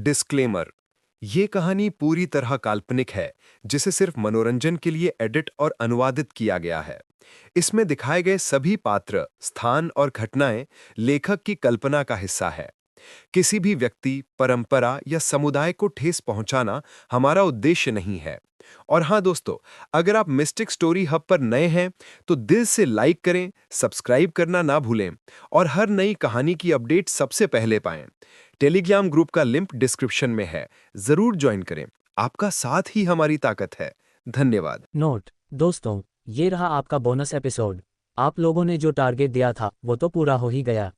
Disclaimer. ये कहानी पूरी तरह काल्पनिक है, जिसे सिर्फ मनोरंजन के लिए एडिट और अनुवादित किया गया है। इसमें दिखाए गए सभी पात्र, स्थान और घटनाएं लेखक की कल्पना का हिस्सा है। किसी भी व्यक्ति, परंपरा या समुदाय को ठेस पहुंचाना हमारा उद्देश्य नहीं है। और हाँ दोस्तों, अगर आप मिस्टिक स्टोरी हब पर नए हैं, तो दिल से लाइक करें, सब्सक्राइब करना ना भूलें और हर नई कहानी की अपडेट सबसे पहले पाएं। टेलीग्राम ग्रुप का लिंक डिस्क्रिप्शन में है, जरूर ज्वाइन करें। आपका साथ ही हमारी ताकत है। धन्यवाद। नोट दोस्तों, ये रहा आपका बोनस एपिसोड। आप लोगों ने जो टारगेट दिया था वो तो पूरा हो ही गया।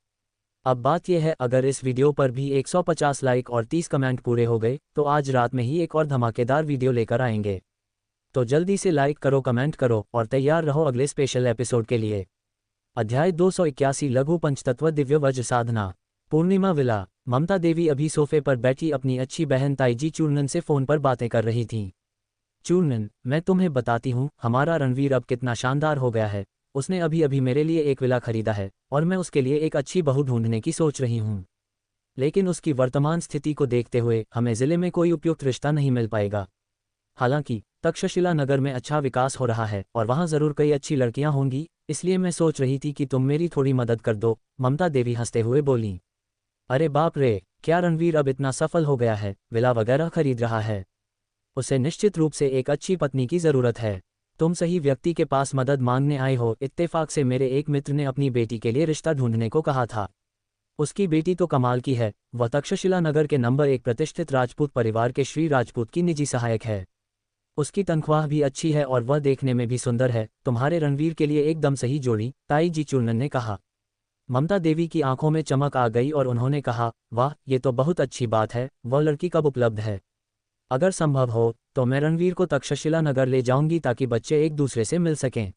अब बात यह है, अगर इस वीडियो पर भी 150 लाइक और 30 कमेंट पूरे हो गए तो आज रात में ही एक और धमाकेदार वीडियो लेकर आएंगे। तो जल्दी से लाइक करो, कमेंट करो और तैयार रहो अगले स्पेशल एपिसोड के लिए। अध्याय 281 लघु पंचतत्व दिव्य वज्र साधना। पूर्णिमा विला। ममता देवी अभी सोफे पर बैठी अपनी अच्छी बहन ताईजी चूर्णन से फोन पर बातें कर रही थीं। चूर्णन, मैं तुम्हें बताती हूँ, हमारा रणवीर अब कितना शानदार हो गया है। उसने अभी अभी मेरे लिए एक विला खरीदा है और मैं उसके लिए एक अच्छी बहू ढूंढने की सोच रही हूँ। लेकिन उसकी वर्तमान स्थिति को देखते हुए हमें जिले में कोई उपयुक्त रिश्ता नहीं मिल पाएगा। हालांकि तक्षशिला नगर में अच्छा विकास हो रहा है और वहां जरूर कई अच्छी लड़कियां होंगी, इसलिए मैं सोच रही थी कि तुम मेरी थोड़ी मदद कर दो। ममता देवी हंसते हुए बोली। अरे बाप रे, क्या रणवीर अब इतना सफल हो गया है, विला वगैरह खरीद रहा है? उसे निश्चित रूप से एक अच्छी पत्नी की जरूरत है। तुम सही व्यक्ति के पास मदद मांगने आए हो। इत्तेफाक से मेरे एक मित्र ने अपनी बेटी के लिए रिश्ता ढूंढने को कहा था। उसकी बेटी तो कमाल की है, वह तक्षशिला नगर के नंबर 1 प्रतिष्ठित राजपूत परिवार के श्री राजपूत की निजी सहायक है। उसकी तनख्वाह भी अच्छी है और वह देखने में भी सुंदर है। तुम्हारे रणवीर के लिए एकदम सही जोड़ी, ताईजी चूर्णन ने कहा। ममता देवी की आंखों में चमक आ गई और उन्होंने कहा, वाह, ये तो बहुत अच्छी बात है। वह लड़की कब उपलब्ध है? अगर संभव हो तो मैं रणवीर को तक्षशिला नगर ले जाऊंगी ताकि बच्चे एक दूसरे से मिल सकें।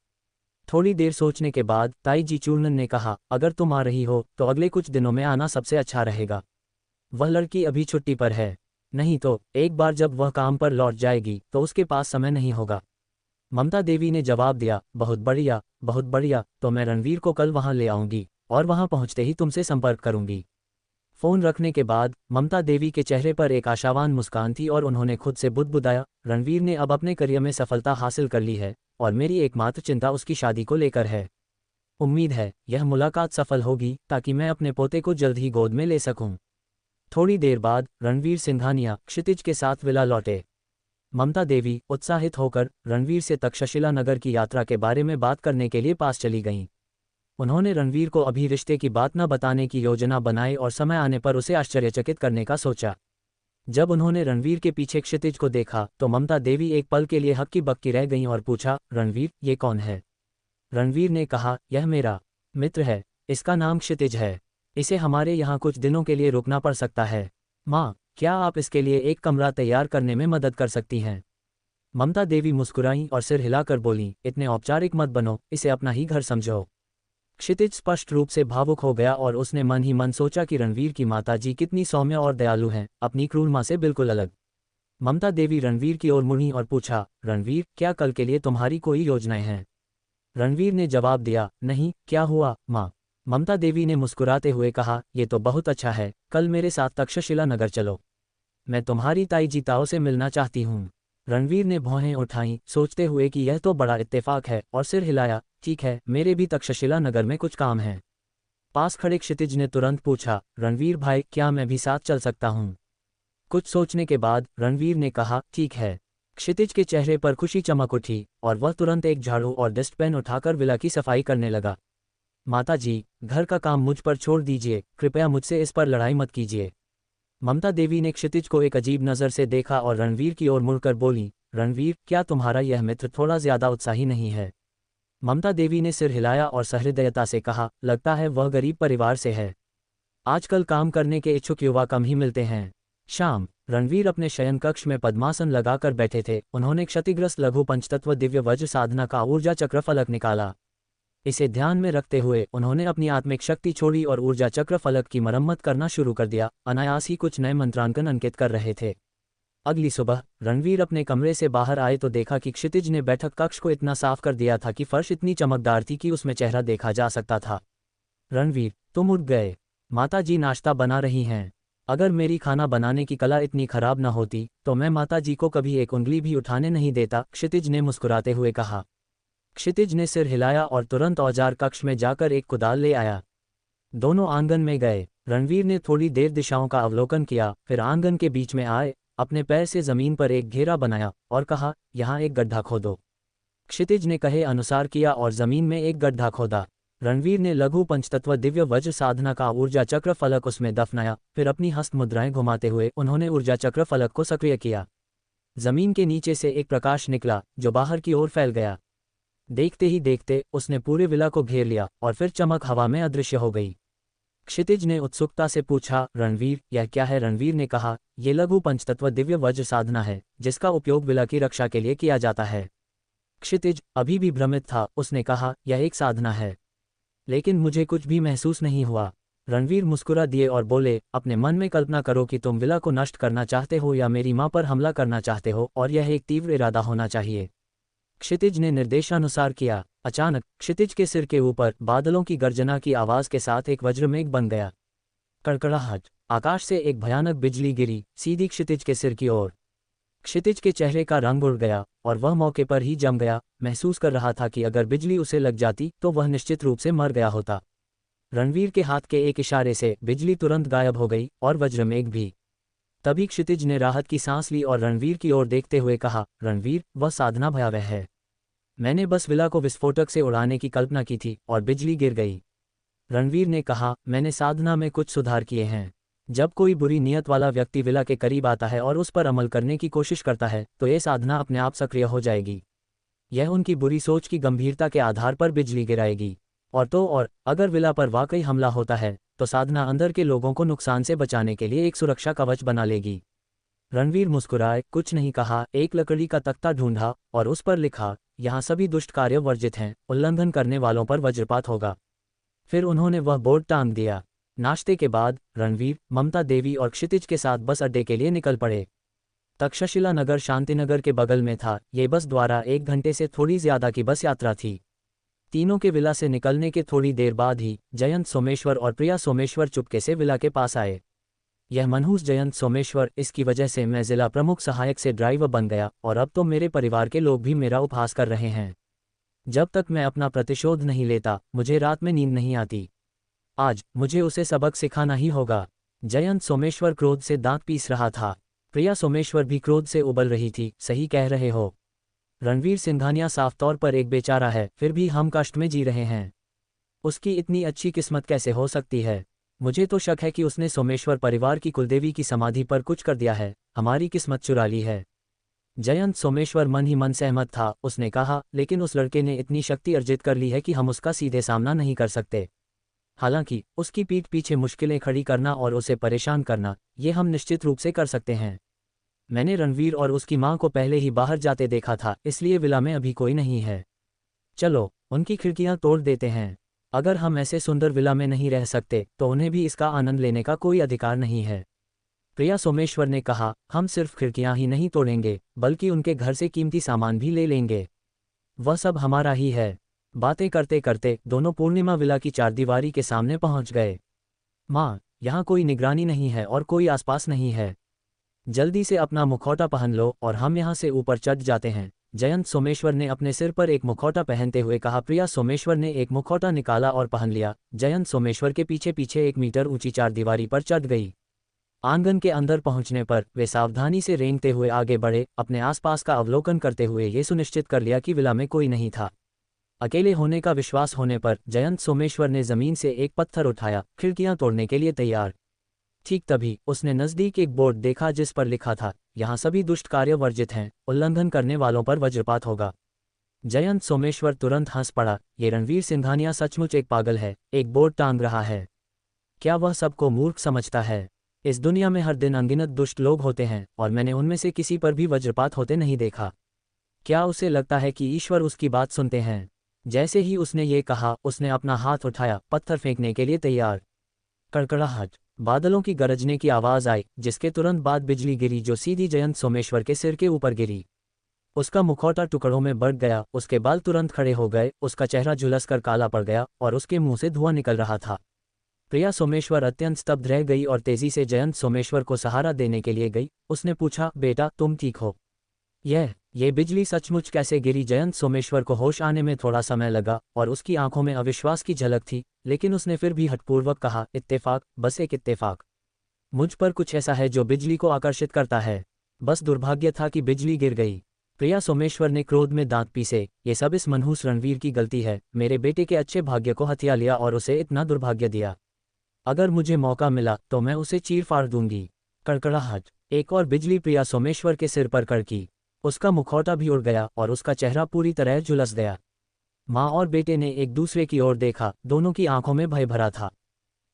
थोड़ी देर सोचने के बाद ताईजी चूर्णन ने कहा, अगर तुम आ रही हो तो अगले कुछ दिनों में आना सबसे अच्छा रहेगा। वह लड़की अभी छुट्टी पर है, नहीं तो एक बार जब वह काम पर लौट जाएगी तो उसके पास समय नहीं होगा। ममता देवी ने जवाब दिया, बहुत बढ़िया, बहुत बढ़िया, तो मैं रणवीर को कल वहां ले आऊंगी और वहां पहुंचते ही तुमसे संपर्क करूंगी। फोन रखने के बाद ममता देवी के चेहरे पर एक आशावान मुस्कान थी और उन्होंने खुद से बुदबुदाया, रणवीर ने अब अपने करियर में सफलता हासिल कर ली है और मेरी एकमात्र चिंता उसकी शादी को लेकर है। उम्मीद है यह मुलाकात सफल होगी ताकि मैं अपने पोते को जल्द ही गोद में ले सकूं। थोड़ी देर बाद रणवीर सिंघानिया क्षितिज के साथ विला लौटे। ममता देवी उत्साहित होकर रणवीर से तक्षशिला नगर की यात्रा के बारे में बात करने के लिए पास चली गईं। उन्होंने रणवीर को अभी रिश्ते की बात न बताने की योजना बनाई और समय आने पर उसे आश्चर्यचकित करने का सोचा। जब उन्होंने रणवीर के पीछे क्षितिज को देखा तो ममता देवी एक पल के लिए हक्की बक्की रह गईं और पूछा, रणवीर, ये कौन है? रणवीर ने कहा, यह मेरा मित्र है, इसका नाम क्षितिज है। इसे हमारे यहाँ कुछ दिनों के लिए रुकना पड़ सकता है। माँ, क्या आप इसके लिए एक कमरा तैयार करने में मदद कर सकती हैं? ममता देवी मुस्कुराईं और सिर हिलाकर बोलीं, इतने औपचारिक मत बनो, इसे अपना ही घर समझो। क्षितिज स्पष्ट रूप से भावुक हो गया और उसने मन ही मन सोचा कि रणवीर की माताजी कितनी सौम्य और दयालु हैं, अपनी क्रूर माँ से बिल्कुल अलग। ममता देवी रणवीर की ओर मुड़ी और पूछा, रणवीर, क्या कल के लिए तुम्हारी कोई योजनाएं हैं? रणवीर ने जवाब दिया, नहीं, क्या हुआ माँ? ममता देवी ने मुस्कुराते हुए कहा, ये तो बहुत अच्छा है, कल मेरे साथ तक्षशिला नगर चलो। मैं तुम्हारी ताईजी ताओ से मिलना चाहती हूँ। रणवीर ने भौहें उठाईं, सोचते हुए कि यह तो बड़ा इत्तेफाक है, और सिर हिलाया, ठीक है, मेरे भी तक्षशिला नगर में कुछ काम है। पास खड़े क्षितिज ने तुरंत पूछा, रणवीर भाई, क्या मैं भी साथ चल सकता हूँ? कुछ सोचने के बाद रणवीर ने कहा, ठीक है। क्षितिज के चेहरे पर खुशी चमक उठी और वह तुरंत एक झाड़ू और डस्टबिन उठाकर विला की सफाई करने लगा। माताजी, घर का काम मुझ पर छोड़ दीजिए, कृपया मुझसे इस पर लड़ाई मत कीजिए। ममता देवी ने क्षितिज को एक अजीब नज़र से देखा और रणवीर की ओर मुड़कर बोली, रणवीर, क्या तुम्हारा यह मित्र थोड़ा ज्यादा उत्साही नहीं है? ममता देवी ने सिर हिलाया और सहृदयता से कहा, लगता है वह गरीब परिवार से है। आजकल काम करने के इच्छुक युवा कम ही मिलते हैं। शाम। रणवीर अपने शयन कक्ष में पद्मासन लगाकर बैठे थे। उन्होंने क्षतिग्रस्त लघु पंचतत्व दिव्य वज्र साधना का ऊर्जा चक्र फलक निकाला। इसे ध्यान में रखते हुए उन्होंने अपनी आत्मिक शक्ति छोड़ी और ऊर्जा चक्र फलक की मरम्मत करना शुरू कर दिया। अनायास ही कुछ नए मंत्रांकन अंकित कर रहे थे। अगली सुबह रणवीर अपने कमरे से बाहर आए तो देखा कि क्षितिज ने बैठक कक्ष को इतना साफ कर दिया था कि फर्श इतनी चमकदार थी कि उसमें चेहरा देखा जा सकता था। रणवीर, तुम उठ गए? माता जी नाश्ता बना रही हैं। अगर मेरी खाना बनाने की कला इतनी खराब न होती तो मैं माता जी को कभी एक उंगली भी उठाने नहीं देता, क्षितिज ने मुस्कुराते हुए कहा। क्षितिज ने सिर हिलाया और तुरंत औजार कक्ष में जाकर एक कुदाल ले आया। दोनों आंगन में गए। रणवीर ने थोड़ी देर दिशाओं का अवलोकन किया, फिर आंगन के बीच में आए, अपने पैर से जमीन पर एक घेरा बनाया और कहा, यहाँ एक गड्ढा खोदो। क्षितिज ने कहे अनुसार किया और जमीन में एक गड्ढा खोदा। रणवीर ने लघु पंचतत्व दिव्य वज्र साधना का ऊर्जा चक्र फलक उसमें दफनाया, फिर अपनी हस्त मुद्राएं घुमाते हुए उन्होंने ऊर्जा चक्र फलक को सक्रिय किया। जमीन के नीचे से एक प्रकाश निकला जो बाहर की ओर फैल गया। देखते ही देखते उसने पूरे विला को घेर लिया और फिर चमक हवा में अदृश्य हो गई। क्षितिज ने उत्सुकता से पूछा, रणवीर यह क्या है? रणवीर ने कहा, ये लघु पंचतत्व दिव्य वज्र साधना है जिसका उपयोग विला की रक्षा के लिए किया जाता है। क्षितिज अभी भी भ्रमित था। उसने कहा, यह एक साधना है, लेकिन मुझे कुछ भी महसूस नहीं हुआ। रणवीर मुस्कुरा दिए और बोले, अपने मन में कल्पना करो कि तुम विला को नष्ट करना चाहते हो या मेरी मां पर हमला करना चाहते हो, और यह एक तीव्र इरादा होना चाहिए। क्षितिज ने निर्देशानुसार किया। अचानक क्षितिज के सिर के ऊपर बादलों की गर्जना की आवाज के साथ एक वज्रमेघ बन गया। कड़कड़ाहट, आकाश से एक भयानक बिजली गिरी सीधी क्षितिज के सिर की ओर। क्षितिज के चेहरे का रंग उड़ गया और वह मौके पर ही जम गया। महसूस कर रहा था कि अगर बिजली उसे लग जाती तो वह निश्चित रूप से मर गया होता। रणवीर के हाथ के एक इशारे से बिजली तुरंत गायब हो गई और वज्रमेघ भी। तभी क्षितिज ने राहत की सांस ली और रणवीर की ओर देखते हुए कहा, रणवीर वह साधना भयावह है। मैंने बस विला को विस्फोटक से उड़ाने की कल्पना की थी और बिजली गिर गई। रणवीर ने कहा, मैंने साधना में कुछ सुधार किए हैं। जब कोई बुरी नीयत वाला व्यक्ति विला के करीब आता है और उस पर अमल करने की कोशिश करता है तो ये साधना अपने आप सक्रिय हो जाएगी। यह उनकी बुरी सोच की गंभीरता के आधार पर बिजली गिराएगी। और अगर विला पर वाकई हमला होता है तो साधना अंदर के लोगों को नुकसान से बचाने के लिए एक सुरक्षा कवच बना लेगी। रणवीर मुस्कुराए, कुछ नहीं कहा, एक लकड़ी का तख्ता ढूंढा और उस पर लिखा, यहाँ सभी दुष्ट कार्य वर्जित हैं, उल्लंघन करने वालों पर वज्रपात होगा। फिर उन्होंने वह बोर्ड टांग दिया। नाश्ते के बाद रणवीर, ममता देवी और क्षितिज के साथ बस अड्डे के लिए निकल पड़े। तक्षशिला नगर शांतिनगर के बगल में था। ये बस द्वारा 1 घंटे से थोड़ी ज्यादा की बस यात्रा थी। तीनों के विला से निकलने के थोड़ी देर बाद ही जयंत सोमेश्वर और प्रिया सोमेश्वर चुपके से विला के पास आए। यह मनहूस जयंत सोमेश्वर, इसकी वजह से मैं जिला प्रमुख सहायक से ड्राइवर बन गया और अब तो मेरे परिवार के लोग भी मेरा उपहास कर रहे हैं। जब तक मैं अपना प्रतिशोध नहीं लेता मुझे रात में नींद नहीं आती। आज मुझे उसे सबक सिखाना ही होगा। जयंत सोमेश्वर क्रोध से दांत पीस रहा था। प्रिया सोमेश्वर भी क्रोध से उबल रही थी। सही कह रहे हो, रणवीर सिंघानिया साफ तौर पर एक बेचारा है, फिर भी हम कष्ट में जी रहे हैं। उसकी इतनी अच्छी किस्मत कैसे हो सकती है? मुझे तो शक है कि उसने सोमेश्वर परिवार की कुलदेवी की समाधि पर कुछ कर दिया है, हमारी किस्मत चुरा ली है। जयंत सोमेश्वर मन ही मन सहमत था। उसने कहा, लेकिन उस लड़के ने इतनी शक्ति अर्जित कर ली है कि हम उसका सीधे सामना नहीं कर सकते। हालांकि उसकी पीठ पीछे मुश्किलें खड़ी करना और उसे परेशान करना, ये हम निश्चित रूप से कर सकते हैं। मैंने रणवीर और उसकी मां को पहले ही बाहर जाते देखा था, इसलिए विला में अभी कोई नहीं है। चलो उनकी खिड़कियां तोड़ देते हैं। अगर हम ऐसे सुंदर विला में नहीं रह सकते तो उन्हें भी इसका आनंद लेने का कोई अधिकार नहीं है। प्रिया सोमेश्वर ने कहा, हम सिर्फ खिड़कियां ही नहीं तोड़ेंगे बल्कि उनके घर से कीमती सामान भी ले लेंगे। वह सब हमारा ही है। बातें करते करते दोनों पूर्णिमा विला की चारदीवारी के सामने पहुंच गए। माँ, यहाँ कोई निगरानी नहीं है और कोई आसपास नहीं है। जल्दी से अपना मुखौटा पहन लो और हम यहाँ से ऊपर चढ़ जाते हैं। जयंत सोमेश्वर ने अपने सिर पर एक मुखौटा पहनते हुए कहा। प्रिया सोमेश्वर ने एक मुखौटा निकाला और पहन लिया। जयंत सोमेश्वर के पीछे पीछे 1 मीटर ऊंची चारदीवारी पर चढ़ गई। आंगन के अंदर पहुंचने पर वे सावधानी से रेंगते हुए आगे बढ़े, अपने आसपास का अवलोकन करते हुए ये सुनिश्चित कर लिया कि विला में कोई नहीं था। अकेले होने का विश्वास होने पर जयंत सोमेश्वर ने जमीन से एक पत्थर उठाया, खिड़कियां तोड़ने के लिए तैयार। ठीक तभी उसने नजदीक एक बोर्ड देखा जिस पर लिखा था, यहाँ सभी दुष्ट कार्य वर्जित हैं, उल्लंघन करने वालों पर वज्रपात होगा। जयंत सोमेश्वर तुरंत हंस पड़ा। ये रणवीर सिंघानिया सचमुच एक पागल है, एक बोर्ड टांग रहा है। क्या वह सबको मूर्ख समझता है? इस दुनिया में हर दिन अनगिनत दुष्ट लोग होते हैं और मैंने उनमें से किसी पर भी वज्रपात होते नहीं देखा। क्या उसे लगता है कि ईश्वर उसकी बात सुनते हैं? जैसे ही उसने ये कहा उसने अपना हाथ उठाया, पत्थर फेंकने के लिए तैयार। कड़कड़ाहट, बादलों की गरजने की आवाज आई, जिसके तुरंत बाद बिजली गिरी जो सीधी जयंत सोमेश्वर के सिर के ऊपर गिरी। उसका मुखौटा टुकड़ों में बढ़ गया, उसके बाल तुरंत खड़े हो गए, उसका चेहरा झुलसकर काला पड़ गया और उसके मुंह से धुआं निकल रहा था। प्रिया सोमेश्वर अत्यंत स्तब्ध रह गई और तेजी से जयंत सोमेश्वर को सहारा देने के लिए गई। उसने पूछा, बेटा तुम ठीक हो? ये बिजली सचमुच कैसे गिरी? जयंत सोमेश्वर को होश आने में थोड़ा समय लगा और उसकी आंखों में अविश्वास की झलक थी, लेकिन उसने फिर भी हठपूर्वक कहा, इत्तेफाक, बस एक इत्तेफाक। मुझ पर कुछ ऐसा है जो बिजली को आकर्षित करता है। बस दुर्भाग्य था कि बिजली गिर गई। प्रिया सोमेश्वर ने क्रोध में दांत पीसे, ये सब इस मनहूस रणवीर की गलती है। मेरे बेटे के अच्छे भाग्य को हथिया लिया और उसे इतना दुर्भाग्य दिया। अगर मुझे मौका मिला तो मैं उसे चीर फाड़ दूंगी। कड़कड़ाहट, एक और बिजली प्रिया सोमेश्वर के सिर पर कड़की। उसका मुखौटा भी उड़ गया और उसका चेहरा पूरी तरह झुलस गया। माँ और बेटे ने एक दूसरे की ओर देखा, दोनों की आंखों में भय भरा था।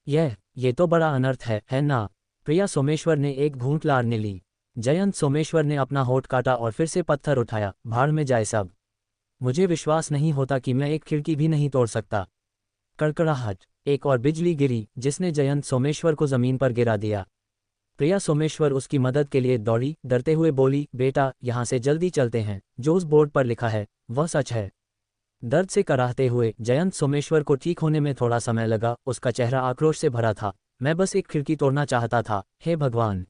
ये तो बड़ा अनर्थ है ना? प्रिया सोमेश्वर ने एक घूंट लारने ली। जयंत सोमेश्वर ने अपना होठ काटा और फिर से पत्थर उठाया। भाड़ में जाए सब। मुझे विश्वास नहीं होता कि मैं एक खिड़की भी नहीं तोड़ सकता। कड़कड़ाहट, एक और बिजली गिरी जिसने जयंत सोमेश्वर को जमीन पर गिरा दिया। प्रिया सोमेश्वर उसकी मदद के लिए दौड़ी, डरते हुए बोली, बेटा यहाँ से जल्दी चलते हैं। जो उस बोर्ड पर लिखा है वह सच है। दर्द से कराहते हुए जयंत सोमेश्वर को ठीक होने में थोड़ा समय लगा। उसका चेहरा आक्रोश से भरा था। मैं बस एक खिड़की तोड़ना चाहता था। हे भगवान,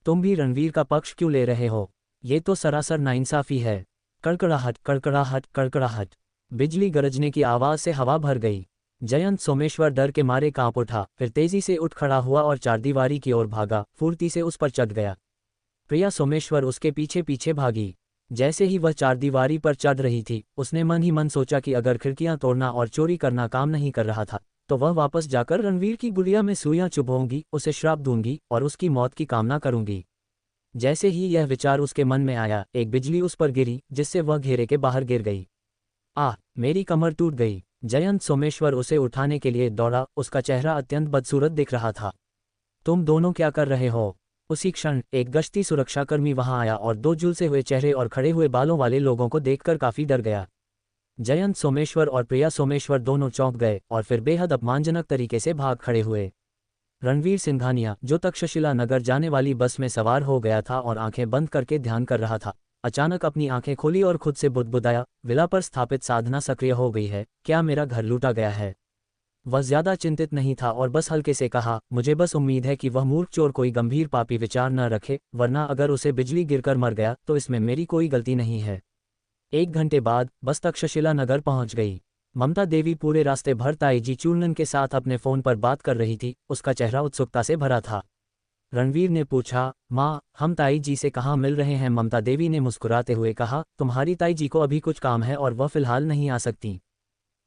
तुम भी रणवीर का पक्ष क्यों ले रहे हो? ये तो सरासर नाइंसाफी है। कड़कड़ाहट, कड़कड़ाहट, कड़कड़ाहट। बिजली गरजने की आवाज से हवा भर गई। जयंत सोमेश्वर डर के मारे कांप उठा, फिर तेजी से उठ खड़ा हुआ और चारदीवारी की ओर भागा, फुर्ती से उस पर चढ़ गया। प्रिया सोमेश्वर उसके पीछे पीछे भागी। जैसे ही वह चारदीवारी पर चढ़ रही थी, उसने मन ही मन सोचा कि अगर खिड़कियां तोड़ना और चोरी करना काम नहीं कर रहा था, तो वह वापस जाकर रणवीर की गुड़िया में सुइयां चुभवाऊंगी, उसे श्राप दूंगी और उसकी मौत की कामना करूंगी। जैसे ही यह विचार उसके मन में आया, एक बिजली उस पर गिरी, जिससे वह घेरे के बाहर गिर गई। मेरी कमर टूट गई। जयंत सोमेश्वर उसे उठाने के लिए दौड़ा। उसका चेहरा अत्यंत बदसूरत दिख रहा था। तुम दोनों क्या कर रहे हो? उसी क्षण एक गश्ती सुरक्षाकर्मी वहां आया और दो झुलसे हुए चेहरे और खड़े हुए बालों वाले लोगों को देखकर काफी डर गया। जयंत सोमेश्वर और प्रिया सोमेश्वर दोनों चौंक गए और फिर बेहद अपमानजनक तरीके से भाग खड़े हुए। रणवीर सिंघानिया, जो तक्षशिला नगर जाने वाली बस में सवार हो गया था और आंखें बंद करके ध्यान कर रहा था, अचानक अपनी आंखें खोली और खुद से बुदबुदाया, विला पर स्थापित साधना सक्रिय हो गई है। क्या मेरा घर लूटा गया है? वह ज्यादा चिंतित नहीं था और बस हल्के से कहा, मुझे बस उम्मीद है कि वह मूर्ख चोर कोई गंभीर पापी विचार न रखे, वरना अगर उसे बिजली गिरकर मर गया तो इसमें मेरी कोई गलती नहीं है। 1 घंटे बाद बस तक्षशिला नगर पहुंच गई। ममता देवी पूरे रास्ते भर ताईजी चूर्णन के साथ अपने फोन पर बात कर रही थी। उसका चेहरा उत्सुकता से भरा था। रणवीर ने पूछा, माँ, हम ताई जी से कहाँ मिल रहे हैं? ममता देवी ने मुस्कुराते हुए कहा, तुम्हारी ताई जी को अभी कुछ काम है और वह फिलहाल नहीं आ सकती।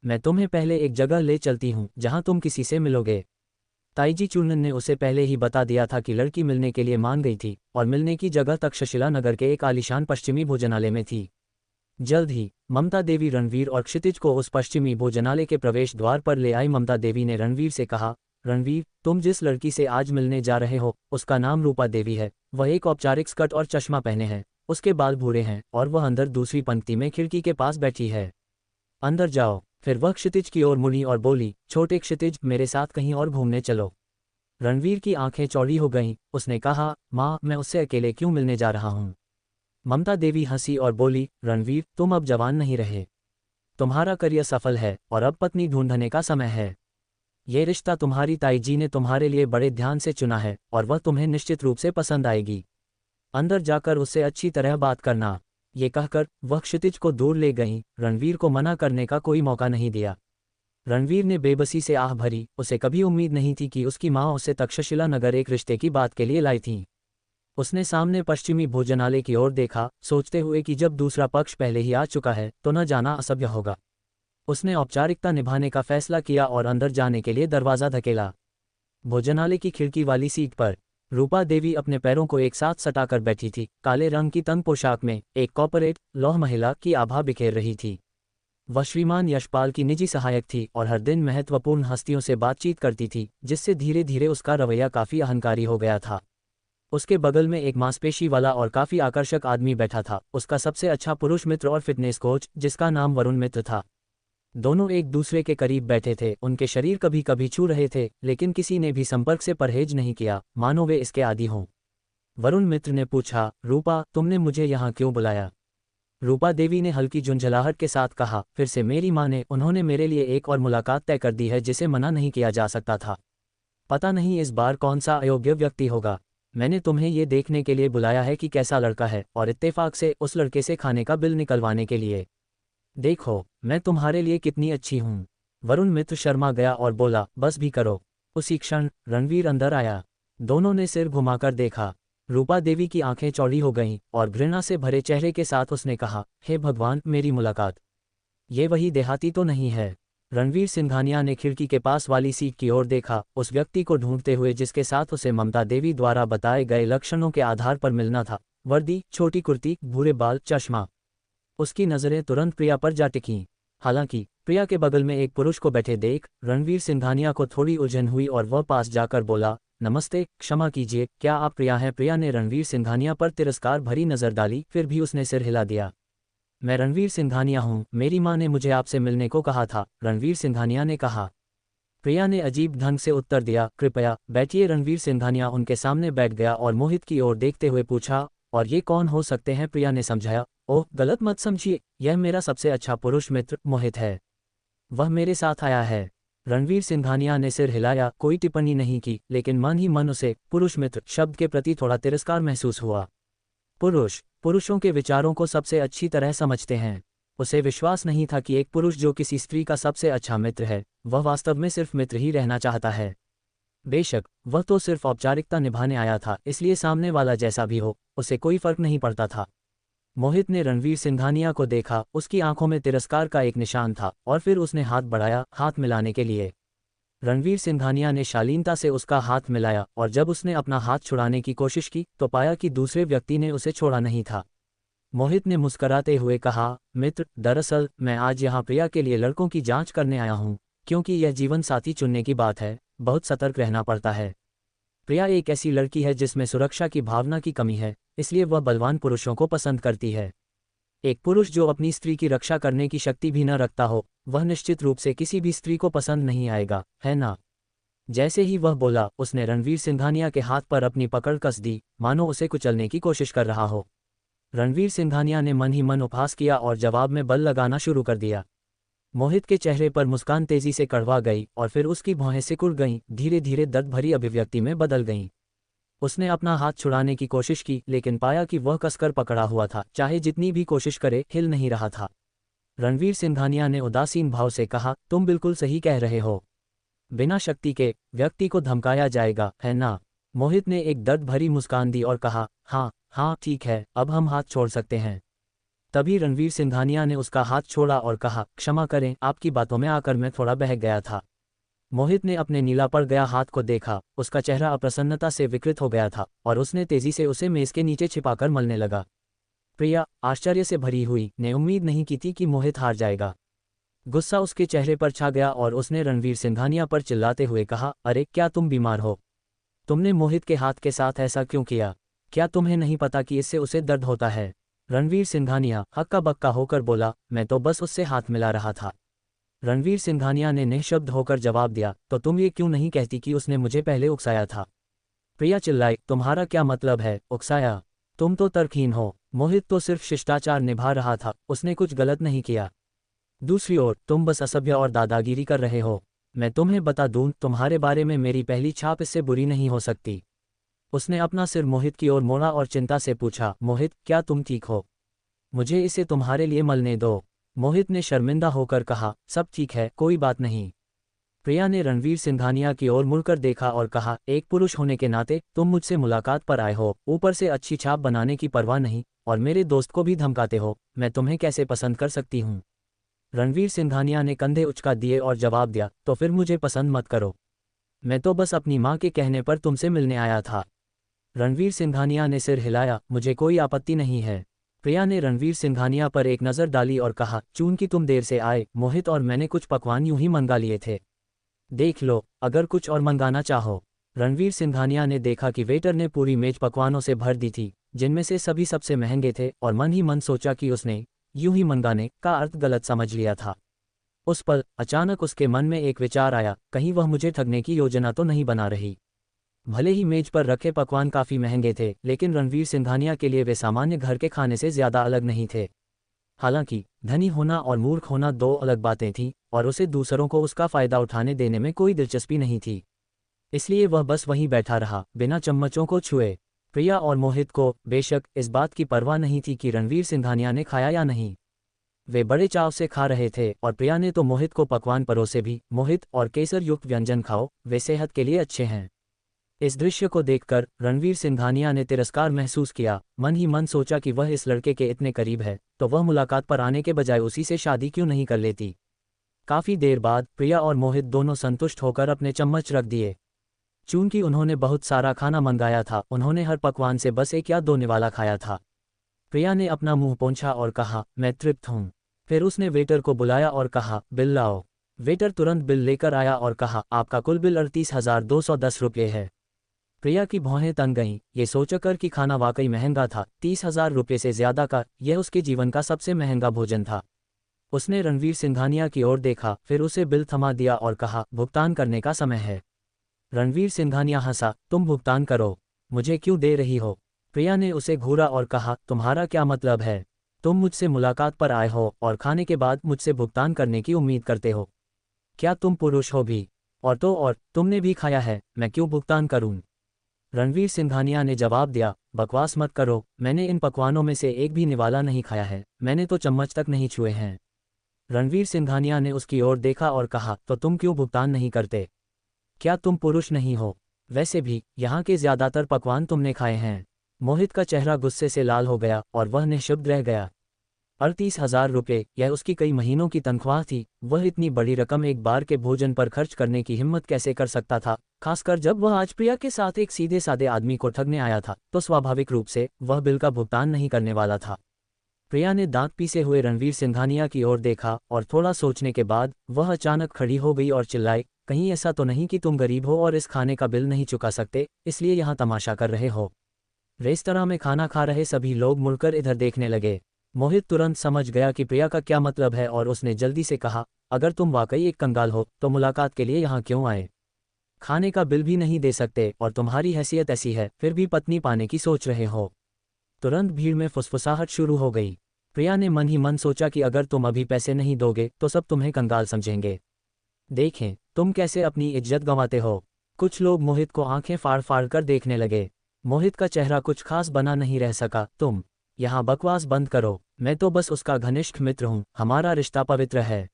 मैं तुम्हें पहले एक जगह ले चलती हूँ जहाँ तुम किसी से मिलोगे। ताईजी चूर्णन ने उसे पहले ही बता दिया था कि लड़की मिलने के लिए मान गई थी और मिलने की जगह तक्षशिला नगर के एक आलीशान पश्चिमी भोजनालय में थी। जल्द ही ममता देवी रणवीर और क्षितिज को उस पश्चिमी भोजनालय के प्रवेश द्वार पर ले आई। ममता देवी ने रणवीर से कहा, रणवीर, तुम जिस लड़की से आज मिलने जा रहे हो उसका नाम रूपा देवी है। वह एक औपचारिक स्कर्ट और चश्मा पहने हैं, उसके बाल भूरे हैं और वह अंदर दूसरी पंक्ति में खिड़की के पास बैठी है। अंदर जाओ। फिर वह क्षितिज की ओर मुड़ी और बोली, छोटे क्षितिज, मेरे साथ कहीं और घूमने चलो। रणवीर की आंखें चौड़ी हो गईं। उसने कहा, माँ, मैं उससे अकेले क्यों मिलने जा रहा हूँ? ममता देवी हंसी और बोली, रणवीर, तुम अब जवान नहीं रहे। तुम्हारा करियर सफल है और अब पत्नी ढूंढने का समय है। ये रिश्ता तुम्हारी ताई जी ने तुम्हारे लिए बड़े ध्यान से चुना है और वह तुम्हें निश्चित रूप से पसंद आएगी। अंदर जाकर उससे अच्छी तरह बात करना। ये कहकर वह क्षितिज को दूर ले गईं। रणवीर को मना करने का कोई मौका नहीं दिया। रणवीर ने बेबसी से आह भरी। उसे कभी उम्मीद नहीं थी कि उसकी माँ उसे तक्षशिला नगर एक रिश्ते की बात के लिए लाई थी। उसने सामने पश्चिमी भोजनालय की ओर देखा, सोचते हुए कि जब दूसरा पक्ष पहले ही आ चुका है तो न जाना असभ्य होगा। उसने औपचारिकता निभाने का फैसला किया और अंदर जाने के लिए दरवाज़ा धकेला। भोजनालय की खिड़की वाली सीट पर रूपा देवी अपने पैरों को एक साथ सटाकर बैठी थी। काले रंग की तंग पोशाक में एक कॉर्पोरेट लौह महिला की आभा बिखेर रही थी। वह श्रीमान यशपाल की निजी सहायक थी और हर दिन महत्वपूर्ण हस्तियों से बातचीत करती थी, जिससे धीरे धीरे उसका रवैया काफ़ी अहंकारी हो गया था। उसके बगल में एक मांसपेशी वाला और काफ़ी आकर्षक आदमी बैठा था, उसका सबसे अच्छा पुरुष मित्र और फिटनेस कोच, जिसका नाम वरुण मित्र था। दोनों एक दूसरे के करीब बैठे थे। उनके शरीर कभी कभी छू रहे थे, लेकिन किसी ने भी संपर्क से परहेज नहीं किया, मानो वे इसके आदी हों। वरुण मित्र ने पूछा, रूपा, तुमने मुझे यहाँ क्यों बुलाया? रूपा देवी ने हल्की झुंझलाहट के साथ कहा, फिर से मेरी माँ ने, उन्होंने मेरे लिए एक और मुलाकात तय कर दी है जिसे मना नहीं किया जा सकता था। पता नहीं इस बार कौन सा अयोग्य व्यक्ति होगा। मैंने तुम्हें ये देखने के लिए बुलाया है कि कैसा लड़का है, और इत्तेफाक से उस लड़के से खाने का बिल निकलवाने के लिए। देखो मैं तुम्हारे लिए कितनी अच्छी हूँ। वरुण मित्र शर्मा गया और बोला, बस भी करो। उसी क्षण रणवीर अंदर आया। दोनों ने सिर घुमाकर देखा। रूपा देवी की आंखें चौड़ी हो गईं और घृणा से भरे चेहरे के साथ उसने कहा, हे भगवान, मेरी मुलाकात। ये वही देहाती तो नहीं है? रणवीर सिंघानिया ने खिड़की के पास वाली सीट की ओर देखा, उस व्यक्ति को ढूंढते हुए जिसके साथ उसे ममता देवी द्वारा बताए गए लक्षणों के आधार पर मिलना था। वर्दी, छोटी कुर्ती, भूरे बाल, चश्मा। उसकी नज़रें तुरंत प्रिया पर जा टिकीं। हालांकि प्रिया के बगल में एक पुरुष को बैठे देख रणवीर सिंघानिया को थोड़ी उलझन हुई और वह पास जाकर बोला, नमस्ते, क्षमा कीजिए, क्या आप प्रिया हैं? प्रिया ने रणवीर सिंघानिया पर तिरस्कार भरी नज़र डाली, फिर भी उसने सिर हिला दिया। मैं रणवीर सिंघानिया हूँ, मेरी माँ ने मुझे आपसे मिलने को कहा था, रणवीर सिंघानिया ने कहा। प्रिया ने अजीब ढंग से उत्तर दिया, कृपया बैठिए। रणवीर सिंघानिया उनके सामने बैठ गया और मोहित की ओर देखते हुए पूछा, और ये कौन हो सकते हैं? प्रिया ने समझाया, ओह गलत मत समझिए, यह मेरा सबसे अच्छा पुरुष मित्र मोहित है। वह मेरे साथ आया है। रणवीर सिंघानिया ने सिर हिलाया, कोई टिप्पणी नहीं की, लेकिन मन ही मन उसे पुरुष मित्र शब्द के प्रति थोड़ा तिरस्कार महसूस हुआ। पुरुषों के विचारों को सबसे अच्छी तरह समझते हैं। उसे विश्वास नहीं था कि एक पुरुष जो किसी स्त्री का सबसे अच्छा मित्र है, वह वास्तव में सिर्फ मित्र ही रहना चाहता है। बेशक वह तो सिर्फ औपचारिकता निभाने आया था, इसलिए सामने वाला जैसा भी हो उसे कोई फर्क नहीं पड़ता था। मोहित ने रणवीर सिंघानिया को देखा, उसकी आंखों में तिरस्कार का एक निशान था, और फिर उसने हाथ बढ़ाया हाथ मिलाने के लिए। रणवीर सिंघानिया ने शालीनता से उसका हाथ मिलाया, और जब उसने अपना हाथ छुड़ाने की कोशिश की तो पाया कि दूसरे व्यक्ति ने उसे छोड़ा नहीं था। मोहित ने मुस्कराते हुए कहा, मित्र, दरअसल मैं आज यहाँ प्रिया के लिए लड़कों की जांच करने आया हूँ, क्योंकि यह जीवन साथी चुनने की बात है, बहुत सतर्क रहना पड़ता है। प्रिया एक ऐसी लड़की है जिसमें सुरक्षा की भावना की कमी है, इसलिए वह बलवान पुरुषों को पसंद करती है। एक पुरुष जो अपनी स्त्री की रक्षा करने की शक्ति भी न रखता हो, वह निश्चित रूप से किसी भी स्त्री को पसंद नहीं आएगा, है ना? जैसे ही वह बोला, उसने रणवीर सिंघानिया के हाथ पर अपनी पकड़ कस दी, मानो उसे कुचलने की कोशिश कर रहा हो। रणवीर सिंघानिया ने मन ही मन उपहास किया और जवाब में बल लगाना शुरू कर दिया। मोहित के चेहरे पर मुस्कान तेजी से कड़वा गई और फिर उसकी भौहें सिकुड़ गईं, धीरे धीरे दर्द भरी अभिव्यक्ति में बदल गईं। उसने अपना हाथ छुड़ाने की कोशिश की, लेकिन पाया कि वह कसकर पकड़ा हुआ था, चाहे जितनी भी कोशिश करे हिल नहीं रहा था। रणवीर सिंघानिया ने उदासीन भाव से कहा, तुम बिल्कुल सही कह रहे हो। बिना शक्ति के व्यक्ति को धमकाया जाएगा, है ना? मोहित ने एक दर्द भरी मुस्कान दी और कहा, हाँ हाँ ठीक है, अब हम हाथ छोड़ सकते हैं। तभी रणवीर सिंघानिया ने उसका हाथ छोड़ा और कहा, क्षमा करें, आपकी बातों में आकर मैं थोड़ा बहक गया था। मोहित ने अपने नीला पड़ गया हाथ को देखा, उसका चेहरा अप्रसन्नता से विकृत हो गया था और उसने तेजी से उसे मेज के नीचे छिपाकर मलने लगा। प्रिया आश्चर्य से भरी हुई ने उम्मीद नहीं की थी कि मोहित हार जाएगा। गुस्सा उसके चेहरे पर छा गया और उसने रणवीर सिंघानिया पर चिल्लाते हुए कहा, अरे क्या तुम बीमार हो? तुमने मोहित के हाथ के साथ ऐसा क्यों किया? क्या तुम्हें नहीं पता कि इससे उसे दर्द होता है? रणवीर सिंघानिया हक्का बक्का होकर बोला, मैं तो बस उससे हाथ मिला रहा था। रणवीर सिंघानिया ने निःशब्द होकर जवाब दिया, तो तुम ये क्यों नहीं कहती कि उसने मुझे पहले उकसाया था? प्रिया चिल्लाई, तुम्हारा क्या मतलब है, उकसाया? तुम तो तर्कहीन हो। मोहित तो सिर्फ शिष्टाचार निभा रहा था, उसने कुछ गलत नहीं किया। दूसरी ओर तुम बस असभ्य और दादागिरी कर रहे हो। मैं तुम्हें बता दूं, तुम्हारे बारे में मेरी पहली छाप इससे बुरी नहीं हो सकती। उसने अपना सिर मोहित की ओर मोड़ा और चिंता से पूछा, मोहित क्या तुम ठीक हो? मुझे इसे तुम्हारे लिए मलने दो। मोहित ने शर्मिंदा होकर कहा, सब ठीक है, कोई बात नहीं। प्रिया ने रणवीर सिंघानिया की ओर मुड़कर देखा और कहा, एक पुरुष होने के नाते तुम मुझसे मुलाकात पर आए हो, ऊपर से अच्छी छाप बनाने की परवाह नहीं, और मेरे दोस्त को भी धमकाते हो, मैं तुम्हें कैसे पसंद कर सकती हूँ? रणवीर सिंघानिया ने कंधे उचका दिए और जवाब दिया, तो फिर मुझे पसंद मत करो। मैं तो बस अपनी माँ के कहने पर तुमसे मिलने आया था। रणवीर सिंघानिया ने सिर हिलाया, मुझे कोई आपत्ति नहीं है। प्रिया ने रणवीर सिंघानिया पर एक नज़र डाली और कहा, चूंकि तुम देर से आए, मोहित और मैंने कुछ पकवान यूं ही मंगा लिए थे। देख लो, अगर कुछ और मंगाना चाहो। रणवीर सिंघानिया ने देखा कि वेटर ने पूरी मेज पकवानों से भर दी थी, जिनमें से सभी सबसे महंगे थे, और मन ही मन सोचा कि उसने यूं ही मंगाने का अर्थ गलत समझ लिया था। उस पल अचानक उसके मन में एक विचार आया, कहीं वह मुझे ठगने की योजना तो नहीं बना रही। भले ही मेज पर रखे पकवान काफ़ी महंगे थे, लेकिन रणवीर सिंघानिया के लिए वे सामान्य घर के खाने से ज़्यादा अलग नहीं थे। हालांकि धनी होना और मूर्ख होना दो अलग बातें थीं, और उसे दूसरों को उसका फ़ायदा उठाने देने में कोई दिलचस्पी नहीं थी। इसलिए वह बस वहीं बैठा रहा, बिना चम्मचों को छुए। प्रिया और मोहित को बेशक इस बात की परवाह नहीं थी कि रणवीर सिंघानिया ने खाया या नहीं। वे बड़े चाव से खा रहे थे और प्रिया ने तो मोहित को पकवान परोसे भी। मोहित, और केसर युक्त व्यंजन खाओ, वे सेहत के लिए अच्छे हैं। इस दृश्य को देखकर रणवीर सिंघानिया ने तिरस्कार महसूस किया। मन ही मन सोचा कि वह इस लड़के के इतने करीब है तो वह मुलाकात पर आने के बजाय उसी से शादी क्यों नहीं कर लेती। काफी देर बाद प्रिया और मोहित दोनों संतुष्ट होकर अपने चम्मच रख दिए। चूंकि उन्होंने बहुत सारा खाना मंगाया था, उन्होंने हर पकवान से बस एक या दो निवाला खाया था। प्रिया ने अपना मुंह पोंछा और कहा, मैं तृप्त हूँ। फिर उसने वेटर को बुलाया और कहा, बिल लाओ। वेटर तुरंत बिल लेकर आया और कहा, आपका कुल बिल 38,210 रुपये है। प्रिया की भौहें तन गईं, ये सोचकर कि खाना वाकई महंगा था। 30,000 रुपये से ज्यादा का यह उसके जीवन का सबसे महंगा भोजन था। उसने रणवीर सिंघानिया की ओर देखा, फिर उसे बिल थमा दिया और कहा, भुगतान करने का समय है। रणवीर सिंघानिया हंसा, तुम भुगतान करो, मुझे क्यों दे रही हो। प्रिया ने उसे घूरा और कहा, तुम्हारा क्या मतलब है। तुम मुझसे मुलाकात पर आए हो और खाने के बाद मुझसे भुगतान करने की उम्मीद करते हो। क्या तुम पुरुष हो भी। और तो और तुमने भी खाया है, मैं क्यों भुगतान करूं। रणवीर सिंघानिया ने जवाब दिया, बकवास मत करो, मैंने इन पकवानों में से एक भी निवाला नहीं खाया है, मैंने तो चम्मच तक नहीं छुए हैं। रणवीर सिंघानिया ने उसकी ओर देखा और कहा, तो तुम क्यों भुगतान नहीं करते। क्या तुम पुरुष नहीं हो। वैसे भी यहाँ के ज्यादातर पकवान तुमने खाए हैं। मोहित का चेहरा गुस्से से लाल हो गया और वह निःशब्द रह गया। 38,000 रुपये, यह उसकी कई महीनों की तनख्वाह थी। वह इतनी बड़ी रकम एक बार के भोजन पर खर्च करने की हिम्मत कैसे कर सकता था, खासकर जब वह आज प्रिया के साथ एक सीधे साधे आदमी को ठगने आया था। तो स्वाभाविक रूप से वह बिल का भुगतान नहीं करने वाला था। प्रिया ने दांत पीसे हुए रणवीर सिंघानिया की ओर देखा और थोड़ा सोचने के बाद वह अचानक खड़ी हो गई और चिल्लाई, कहीं ऐसा तो नहीं कि तुम गरीब हो और इस खाने का बिल नहीं चुका सकते, इसलिए यहाँ तमाशा कर रहे हो। रेस्तरां में खाना खा रहे सभी लोग मुड़कर इधर देखने लगे। मोहित तुरंत समझ गया कि प्रिया का क्या मतलब है और उसने जल्दी से कहा, अगर तुम वाकई एक कंगाल हो तो मुलाकात के लिए यहाँ क्यों आए। खाने का बिल भी नहीं दे सकते और तुम्हारी हैसियत ऐसी है, फिर भी पत्नी पाने की सोच रहे हो। तुरंत भीड़ में फुसफुसाहट शुरू हो गई। प्रिया ने मन ही मन सोचा कि अगर तुम अभी पैसे नहीं दोगे तो सब तुम्हें कंगाल समझेंगे। देखें तुम कैसे अपनी इज्जत गंवाते हो। कुछ लोग मोहित को आंखें फाड़ फाड़ कर देखने लगे। मोहित का चेहरा कुछ खास बना नहीं रह सका। तुम यहाँ बकवास बंद करो, मैं तो बस उसका घनिष्ठ मित्र हूँ, हमारा रिश्ता पवित्र है,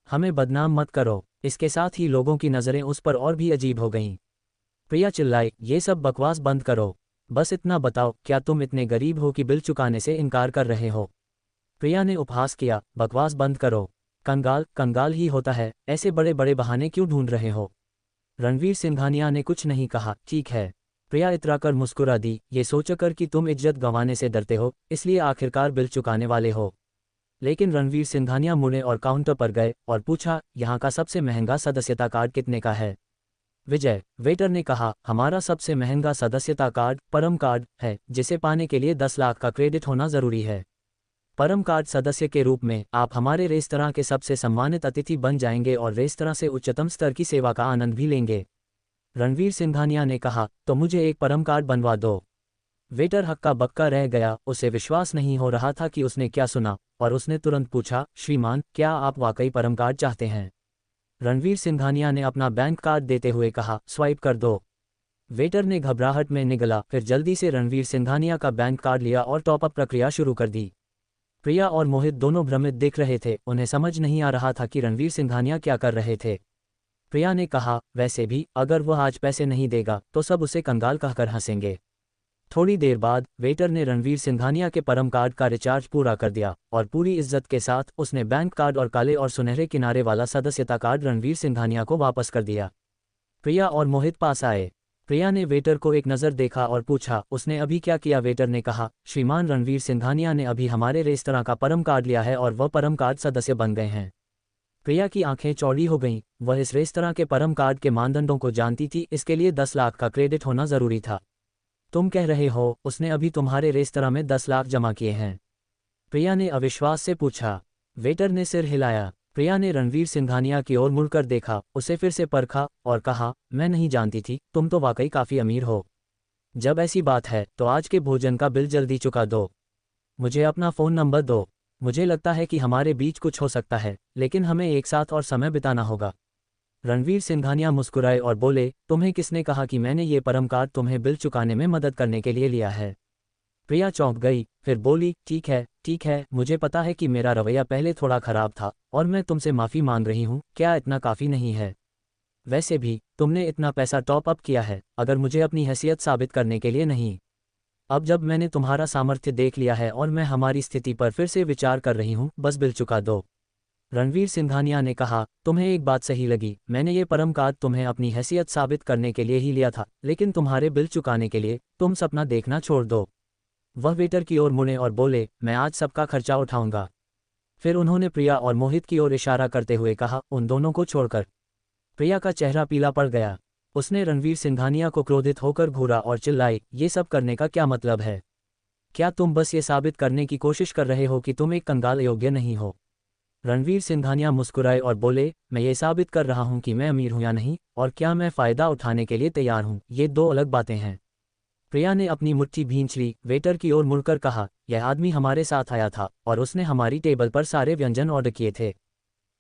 हमें बदनाम मत करो। इसके साथ ही लोगों की नज़रें उस पर और भी अजीब हो गईं। प्रिया चिल्लाई, ये सब बकवास बंद करो, बस इतना बताओ, क्या तुम इतने गरीब हो कि बिल चुकाने से इनकार कर रहे हो। प्रिया ने उपहास किया, बकवास बंद करो, कंगाल कंगाल ही होता है, ऐसे बड़े बड़े बहाने क्यों ढूंढ रहे हो। रणवीर सिंघानिया ने कुछ नहीं कहा। ठीक है। प्रिया इतराकर मुस्कुरा दी, ये सोचकर कि तुम इज्जत गंवाने से डरते हो, इसलिए आखिरकार बिल चुकाने वाले हो। लेकिन रणवीर सिंघानिया मुड़े और काउंटर पर गए और पूछा, यहाँ का सबसे महंगा सदस्यता कार्ड कितने का है। विजय, वेटर ने कहा, हमारा सबसे महंगा सदस्यता कार्ड परम कार्ड है, जिसे पाने के लिए 10 लाख का क्रेडिट होना जरूरी है। परम कार्ड सदस्य के रूप में आप हमारे रेस्तरां के सबसे सम्मानित अतिथि बन जाएंगे और रेस्तरां से उच्चतम स्तर की सेवा का आनंद भी लेंगे। रणवीर सिंघानिया ने कहा, तो मुझे एक परम कार्ड बनवा दो। वेटर हक्का बक्का रह गया, उसे विश्वास नहीं हो रहा था कि उसने क्या सुना, और उसने तुरंत पूछा, श्रीमान, क्या आप वाकई परम कार्ड चाहते हैं। रणवीर सिंघानिया ने अपना बैंक कार्ड देते हुए कहा, स्वाइप कर दो। वेटर ने घबराहट में निगला, फिर जल्दी से रणवीर सिंघानिया का बैंक कार्ड लिया और टॉपअप प्रक्रिया शुरू कर दी। प्रिया और मोहित दोनों भ्रमित दिख रहे थे, उन्हें समझ नहीं आ रहा था कि रणवीर सिंघानिया क्या कर रहे थे। प्रिया ने कहा, वैसे भी अगर वह आज पैसे नहीं देगा तो सब उसे कंगाल कहकर हंसेंगे। थोड़ी देर बाद वेटर ने रणवीर सिंघानिया के परम कार्ड का रिचार्ज पूरा कर दिया और पूरी इज्जत के साथ उसने बैंक कार्ड और काले और सुनहरे किनारे वाला सदस्यता कार्ड रणवीर सिंघानिया को वापस कर दिया। प्रिया और मोहित पास आए। प्रिया ने वेटर को एक नज़र देखा और पूछा, उसने अभी क्या किया। वेटर ने कहा, श्रीमान, रणवीर सिंघानिया ने अभी हमारे रेस्तरां का परम कार्ड लिया है और वह परम कार्ड सदस्य बन गए हैं। प्रिया की आंखें चौड़ी हो गईं, वह इस रेस्तरां के परम कार्ड के मानदंडों को जानती थी, इसके लिए 10 लाख का क्रेडिट होना जरूरी था। तुम कह रहे हो उसने अभी तुम्हारे रेस्तरां में 10 लाख जमा किए हैं। प्रिया ने अविश्वास से पूछा। वेटर ने सिर हिलाया। प्रिया ने रणवीर सिंघानिया की ओर मुड़कर देखा, उसे फिर से परखा और कहा, मैं नहीं जानती थी, तुम तो वाकई काफ़ी अमीर हो। जब ऐसी बात है तो आज के भोजन का बिल जल्दी चुका दो। मुझे अपना फ़ोन नंबर दो। मुझे लगता है कि हमारे बीच कुछ हो सकता है, लेकिन हमें एक साथ और समय बिताना होगा। रणवीर सिंघानिया मुस्कुराए और बोले, तुम्हें किसने कहा कि मैंने ये परम कार्ड तुम्हें बिल चुकाने में मदद करने के लिए लिया है? प्रिया चौंक गई, फिर बोली, ठीक है, मुझे पता है कि मेरा रवैया पहले थोड़ा खराब था और मैं तुमसे माफ़ी मांग रही हूँ। क्या इतना काफ़ी नहीं है? वैसे भी तुमने इतना पैसा टॉप अप किया है अगर मुझे अपनी हैसियत साबित करने के लिए नहीं। अब जब मैंने तुम्हारा सामर्थ्य देख लिया है और मैं हमारी स्थिति पर फिर से विचार कर रही हूँ, बस बिल चुका दो। रणवीर सिंघानिया ने कहा, तुम्हें एक बात सही लगी, मैंने ये परम कार्ड तुम्हें अपनी हैसियत साबित करने के लिए ही लिया था, लेकिन तुम्हारे बिल चुकाने के लिए तुम सपना देखना छोड़ दो। वह वेटर की ओर मुड़े और बोले, मैं आज सबका खर्चा उठाऊंगा। फिर उन्होंने प्रिया और मोहित की ओर इशारा करते हुए कहा, उन दोनों को छोड़कर। प्रिया का चेहरा पीला पड़ गया। उसने रणवीर सिंघानिया को क्रोधित होकर घूरा और चिल्लाई, ये सब करने का क्या मतलब है? क्या तुम बस ये साबित करने की कोशिश कर रहे हो कि तुम एक कंगाल योग्य नहीं हो? रणवीर सिंघानिया मुस्कुराए और बोले, मैं ये साबित कर रहा हूं कि मैं अमीर हूं या नहीं, और क्या मैं फ़ायदा उठाने के लिए तैयार हूं, ये दो अलग बातें हैं। प्रिया ने अपनी मुट्ठी भींच ली, वेटर की ओर मुड़कर कहा, यह आदमी हमारे साथ आया था और उसने हमारी टेबल पर सारे व्यंजन ऑर्डर किए थे।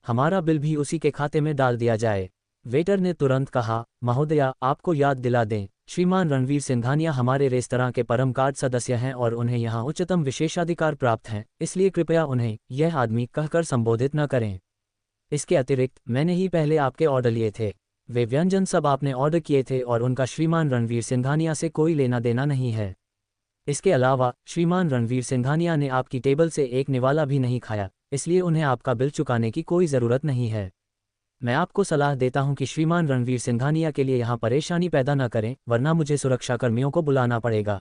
हमारा बिल भी उसी के खाते में डाल दिया जाए। वेटर ने तुरंत कहा, महोदया, आपको याद दिला दें, श्रीमान रणवीर सिंघानिया हमारे रेस्तरां के परम कार्ड सदस्य हैं और उन्हें यहाँ उच्चतम विशेषाधिकार प्राप्त हैं, इसलिए कृपया उन्हें यह आदमी कहकर संबोधित न करें। इसके अतिरिक्त मैंने ही पहले आपके ऑर्डर लिए थे। वे व्यंजन सब आपने ऑर्डर किए थे और उनका श्रीमान रणवीर सिंघानिया से कोई लेना देना नहीं है। इसके अलावा श्रीमान रणवीर सिंघानिया ने आपकी टेबल से एक निवाला भी नहीं खाया, इसलिए उन्हें आपका बिल चुकाने की कोई ज़रूरत नहीं है। मैं आपको सलाह देता हूं कि श्रीमान रणवीर सिंघानिया के लिए यहाँ परेशानी पैदा न करें, वरना मुझे सुरक्षाकर्मियों को बुलाना पड़ेगा।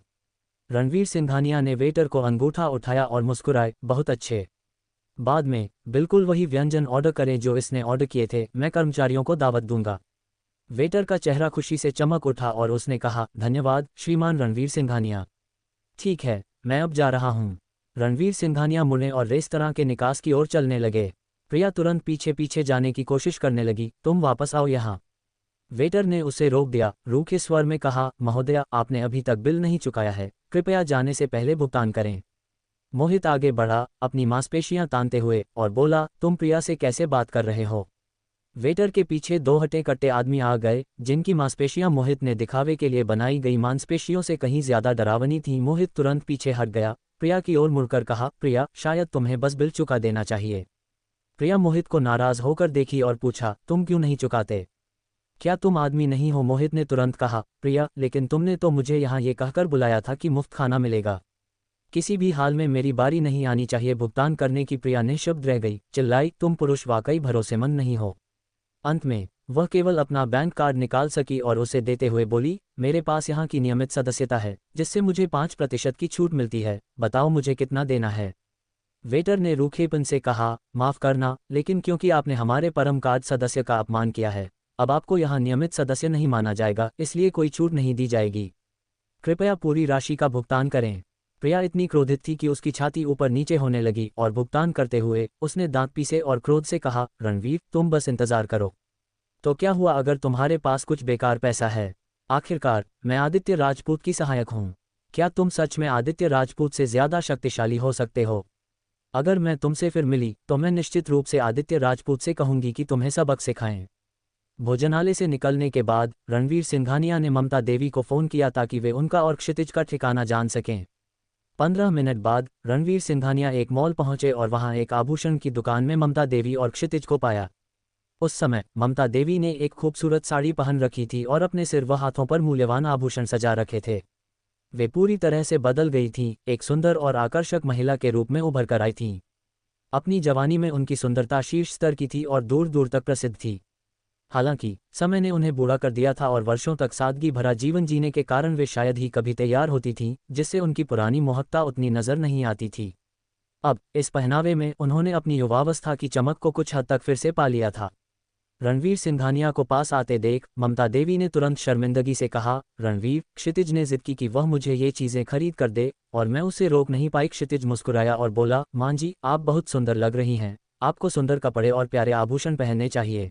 रणवीर सिंघानिया ने वेटर को अंगूठा उठाया और मुस्कुराए, बहुत अच्छे। बाद में बिल्कुल वही व्यंजन ऑर्डर करें जो इसने ऑर्डर किए थे, मैं कर्मचारियों को दावत दूंगा। वेटर का चेहरा खुशी से चमक उठा और उसने कहा, धन्यवाद श्रीमान रणवीर सिंघानिया। ठीक है, मैं अब जा रहा हूँ। रणवीर सिंघानिया मुड़े और रेस्तरां के निकास की ओर चलने लगे। प्रिया तुरंत पीछे पीछे जाने की कोशिश करने लगी, तुम वापस आओ यहाँ। वेटर ने उसे रोक दिया, रूखे स्वर में कहा, महोदया, आपने अभी तक बिल नहीं चुकाया है, कृपया जाने से पहले भुगतान करें। मोहित आगे बढ़ा, अपनी मांसपेशियां तानते हुए, और बोला, तुम प्रिया से कैसे बात कर रहे हो? वेटर के पीछे दो हटे कट्टे आदमी आ गए, जिनकी मांसपेशियां मोहित ने दिखावे के लिए बनाई गई मांसपेशियों से कहीं ज्यादा डरावनी थीं। मोहित तुरंत पीछे हट गया, प्रिया की ओर मुड़कर कहा, प्रिया, शायद तुम्हें बस बिल चुका देना चाहिए। प्रिया मोहित को नाराज होकर देखी और पूछा, तुम क्यों नहीं चुकाते? क्या तुम आदमी नहीं हो? मोहित ने तुरंत कहा, प्रिया, लेकिन तुमने तो मुझे यहाँ ये कहकर बुलाया था कि मुफ्त खाना मिलेगा। किसी भी हाल में मेरी बारी नहीं आनी चाहिए भुगतान करने की। प्रिया निःशब्द रह गई, चिल्लाई, तुम पुरुष वाकई भरोसेमंद नहीं हो। अंत में वह केवल अपना बैंक कार्ड निकाल सकी और उसे देते हुए बोली, मेरे पास यहाँ की नियमित सदस्यता है, जिससे मुझे 5% की छूट मिलती है, बताओ मुझे कितना देना है? वेटर ने रूखेपन से कहा, माफ़ करना, लेकिन क्योंकि आपने हमारे परम कार्ड सदस्य का अपमान किया है, अब आपको यहाँ नियमित सदस्य नहीं माना जाएगा, इसलिए कोई छूट नहीं दी जाएगी। कृपया पूरी राशि का भुगतान करें। प्रिया इतनी क्रोधित थी कि उसकी छाती ऊपर नीचे होने लगी और भुगतान करते हुए उसने दांत पीसे और क्रोध से कहा, रणवीर, तुम बस इंतजार करो। तो क्या हुआ अगर तुम्हारे पास कुछ बेकार पैसा है? आखिरकार मैं आदित्य राजपूत की सहायक हूँ। क्या तुम सच में आदित्य राजपूत से ज्यादा शक्तिशाली हो सकते हो? अगर मैं तुमसे फिर मिली तो मैं निश्चित रूप से आदित्य राजपूत से कहूंगी कि तुम्हें सबक सिखाएं। भोजनालय से निकलने के बाद रणवीर सिंघानिया ने ममता देवी को फोन किया ताकि वे उनका और क्षितिज का ठिकाना जान सकें। 15 मिनट बाद रणवीर सिंघानिया एक मॉल पहुंचे और वहां एक आभूषण की दुकान में ममता देवी और क्षितिज को पाया। उस समय ममता देवी ने एक खूबसूरत साड़ी पहन रखी थी और अपने सिर व हाथों पर मूल्यवान आभूषण सजा रखे थे। वे पूरी तरह से बदल गई थीं, एक सुंदर और आकर्षक महिला के रूप में उभर कर आई थीं। अपनी जवानी में उनकी सुंदरता शीर्ष स्तर की थी और दूर दूर तक प्रसिद्ध थी। हालांकि समय ने उन्हें बूढ़ा कर दिया था और वर्षों तक सादगी भरा जीवन जीने के कारण वे शायद ही कभी तैयार होती थीं, जिससे उनकी पुरानी मोहकता उतनी नजर नहीं आती थी। अब इस पहनावे में उन्होंने अपनी युवावस्था की चमक को कुछ हद तक फिर से पा लिया था। रणवीर सिंघानिया को पास आते देख ममता देवी ने तुरंत शर्मिंदगी से कहा, रणवीर, क्षितिज ने जिद की कि वह मुझे ये चीज़ें खरीद कर दे और मैं उसे रोक नहीं पाई। क्षितिज मुस्कुराया और बोला, मां जी, आप बहुत सुंदर लग रही हैं, आपको सुंदर कपड़े और प्यारे आभूषण पहनने चाहिए।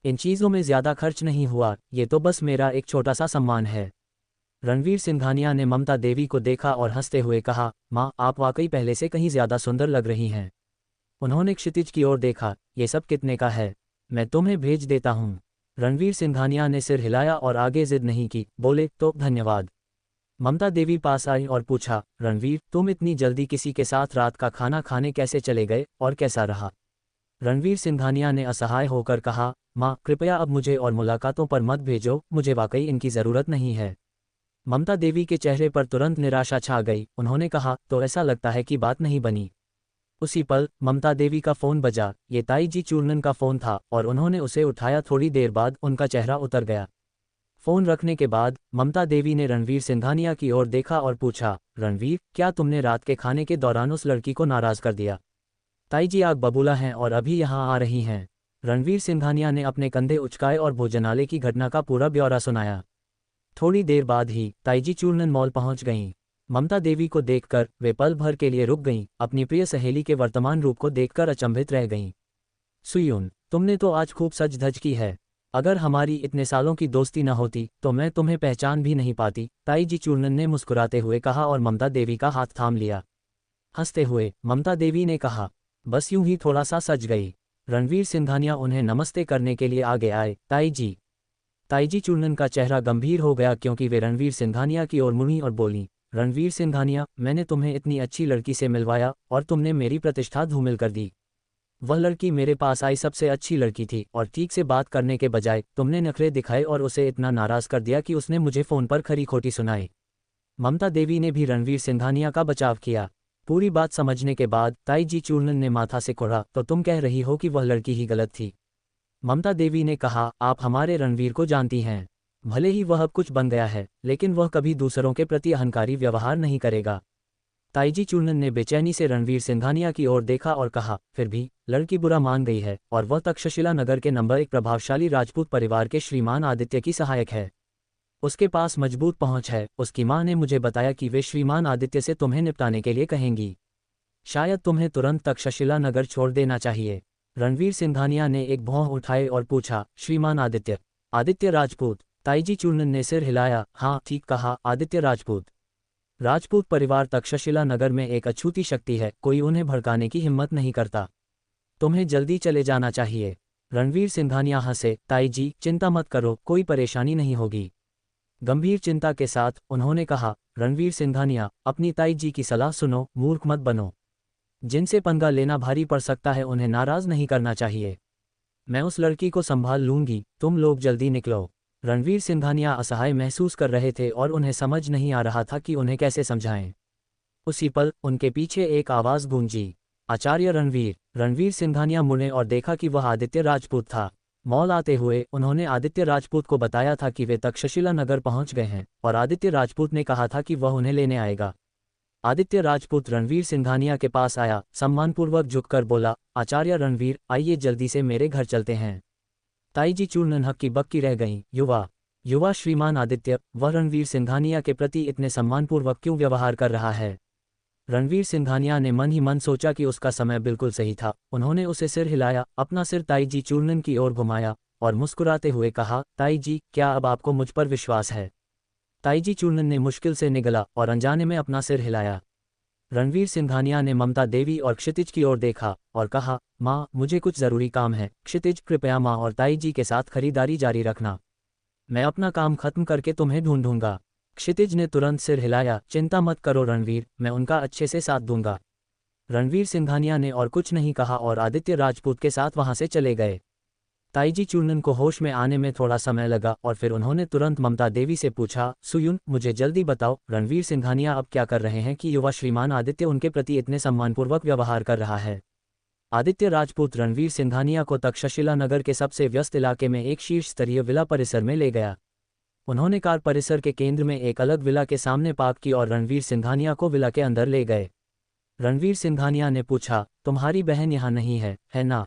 इन चीज़ों में ज़्यादा खर्च नहीं हुआ, ये तो बस मेरा एक छोटा सा सम्मान है। रणवीर सिंघानिया ने ममता देवी को देखा और हंसते हुए कहा, माँ, आप वाकई पहले से कहीं ज़्यादा सुंदर लग रही हैं। उन्होंने क्षितिज की ओर देखा, ये सब कितने का है? मैं तुम्हें भेज देता हूँ। रणवीर सिंघानिया ने सिर हिलाया और आगे जिद नहीं की, बोले तो धन्यवाद। ममता देवी पास आई और पूछा, रणवीर तुम इतनी जल्दी किसी के साथ रात का खाना खाने कैसे चले गए और कैसा रहा? रणवीर सिंघानिया ने असहाय होकर कहा, माँ कृपया अब मुझे और मुलाकातों पर मत भेजो, मुझे वाकई इनकी ज़रूरत नहीं है। ममता देवी के चेहरे पर तुरंत निराशा छा गई। उन्होंने कहा, तो ऐसा लगता है कि बात नहीं बनी। उसी पल ममता देवी का फ़ोन बजा। ये ताई जी चूर्णन का फ़ोन था और उन्होंने उसे उठाया। थोड़ी देर बाद उनका चेहरा उतर गया। फ़ोन रखने के बाद ममता देवी ने रणवीर सिंघानिया की ओर देखा और पूछा, रणवीर क्या तुमने रात के खाने के दौरान उस लड़की को नाराज़ कर दिया? ताई जी आग बबूला हैं और अभी यहाँ आ रही हैं। रणवीर सिंघानिया ने अपने कंधे उचकाए और भोजनालय की घटना का पूरा ब्यौरा सुनाया। थोड़ी देर बाद ही ताईजी चूर्णन मॉल पहुंच गईं। ममता देवी को देखकर वे पल भर के लिए रुक गईं, अपनी प्रिय सहेली के वर्तमान रूप को देखकर अचंभित रह गईं। सुयुन, तुमने तो आज खूब सज धज की है। अगर हमारी इतने सालों की दोस्ती न होती तो मैं तुम्हें पहचान भी नहीं पाती, ताईजी चूर्णन ने मुस्कुराते हुए कहा और ममता देवी का हाथ थाम लिया। हंसते हुए ममता देवी ने कहा, बस यूं ही थोड़ा सा सज गई। रणवीर सिंघानिया उन्हें नमस्ते करने के लिए आगे आए। ताईजी चूर्णन का चेहरा गंभीर हो गया क्योंकि वे रणवीर सिंघानिया की ओर मुड़ी और बोली, रणवीर सिंघानिया, मैंने तुम्हें इतनी अच्छी लड़की से मिलवाया और तुमने मेरी प्रतिष्ठा धूमिल कर दी। वह लड़की मेरे पास आई सबसे अच्छी लड़की थी और ठीक से बात करने के बजाय तुमने नखरे दिखाए और उसे इतना नाराज कर दिया कि उसने मुझे फ़ोन पर खरी खोटी सुनाई। ममता देवी ने भी रणवीर सिंघानिया का बचाव किया। पूरी बात समझने के बाद ताईजी चूर्णन ने माथा से कुढ़ा, तो तुम कह रही हो कि वह लड़की ही गलत थी? ममता देवी ने कहा, आप हमारे रणवीर को जानती हैं। भले ही वह अब कुछ बन गया है, लेकिन वह कभी दूसरों के प्रति अहंकारी व्यवहार नहीं करेगा। ताईजी चूर्णन ने बेचैनी से रणवीर सिंघानिया की ओर देखा और कहा, फिर भी लड़की बुरा मान गई है और वह तक्षशिला नगर के नंबर 1 प्रभावशाली राजपूत परिवार के श्रीमान आदित्य की सहायक है। उसके पास मजबूत पहुंच है। उसकी मां ने मुझे बताया कि वे श्रीमान आदित्य से तुम्हें निपटाने के लिए कहेंगी। शायद तुम्हें तुरंत तक्षशिला नगर छोड़ देना चाहिए। रणवीर सिंघानिया ने एक भौं उठाए और पूछा, श्रीमान आदित्य? आदित्य राजपूत? ताईजी चूर्णन ने सिर हिलाया। हाँ ठीक कहा, आदित्य राजपूत। राजपूत परिवार तक्षशिला नगर में एक अछूती शक्ति है, कोई उन्हें भड़काने की हिम्मत नहीं करता। तुम्हें जल्दी चले जाना चाहिए। रणवीर सिंघानिया हंसे, ताईजी चिंता मत करो, कोई परेशानी नहीं होगी। गंभीर चिंता के साथ उन्होंने कहा, रणवीर सिंघानिया, अपनी ताईजी की सलाह सुनो, मूर्ख मत बनो। जिनसे पंगा लेना भारी पड़ सकता है उन्हें नाराज नहीं करना चाहिए। मैं उस लड़की को संभाल लूंगी, तुम लोग जल्दी निकलो। रणवीर सिंघानिया असहाय महसूस कर रहे थे और उन्हें समझ नहीं आ रहा था कि उन्हें कैसे समझाएं। उसी पल उनके पीछे एक आवाज़ गूंजी, आचार्य रणवीर। रणवीर सिंघानिया मुड़े और देखा कि वह आदित्य राजपूत था। मॉल आते हुए उन्होंने आदित्य राजपूत को बताया था कि वे तक्षशिला नगर पहुंच गए हैं और आदित्य राजपूत ने कहा था कि वह उन्हें लेने आएगा। आदित्य राजपूत रणवीर सिंघानिया के पास आया, सम्मानपूर्वक झुककर बोला, आचार्य रणवीर, आइए जल्दी से मेरे घर चलते हैं। ताईजी चूर्णन हक्की बक्की रह गईं। युवा श्रीमान आदित्य, वह रणवीर सिंघानिया के प्रति इतने सम्मानपूर्वक क्यों व्यवहार कर रहा है? रणवीर सिंघानिया ने मन ही मन सोचा कि उसका समय बिल्कुल सही था। उन्होंने उसे सिर हिलाया, अपना सिर ताईजी चूर्णन की ओर घुमाया और मुस्कुराते हुए कहा, ताईजी, क्या अब आपको मुझ पर विश्वास है? ताईजी चूर्णन ने मुश्किल से निगला और अनजाने में अपना सिर हिलाया। रणवीर सिंघानिया ने ममता देवी और क्षितिज की ओर देखा और कहा, माँ मुझे कुछ ज़रूरी काम है। क्षितिज, कृपया माँ और ताईजी के साथ खरीदारी जारी रखना। मैं अपना काम खत्म करके तुम्हें ढूंढूंगा। क्षितिज ने तुरंत सिर हिलाया, चिंता मत करो रणवीर, मैं उनका अच्छे से साथ दूंगा। रणवीर सिंघानिया ने और कुछ नहीं कहा और आदित्य राजपूत के साथ वहां से चले गए। ताईजी चूर्णन को होश में आने में थोड़ा समय लगा और फिर उन्होंने तुरंत ममता देवी से पूछा, सुयुन, मुझे जल्दी बताओ, रणवीर सिंघानिया अब क्या कर रहे हैं कि युवा श्रीमान आदित्य उनके प्रति इतने सम्मानपूर्वक व्यवहार कर रहा है? आदित्य राजपूत रणवीर सिंघानिया को तक्षशिला नगर के सबसे व्यस्त इलाके में एक शीर्ष स्तरीय विला परिसर में ले गया। उन्होंने कार परिसर के केंद्र में एक अलग विला के सामने पार्क की और रणवीर सिंघानिया को विला के अंदर ले गए। रणवीर सिंघानिया ने पूछा, तुम्हारी बहन यहाँ नहीं है ना?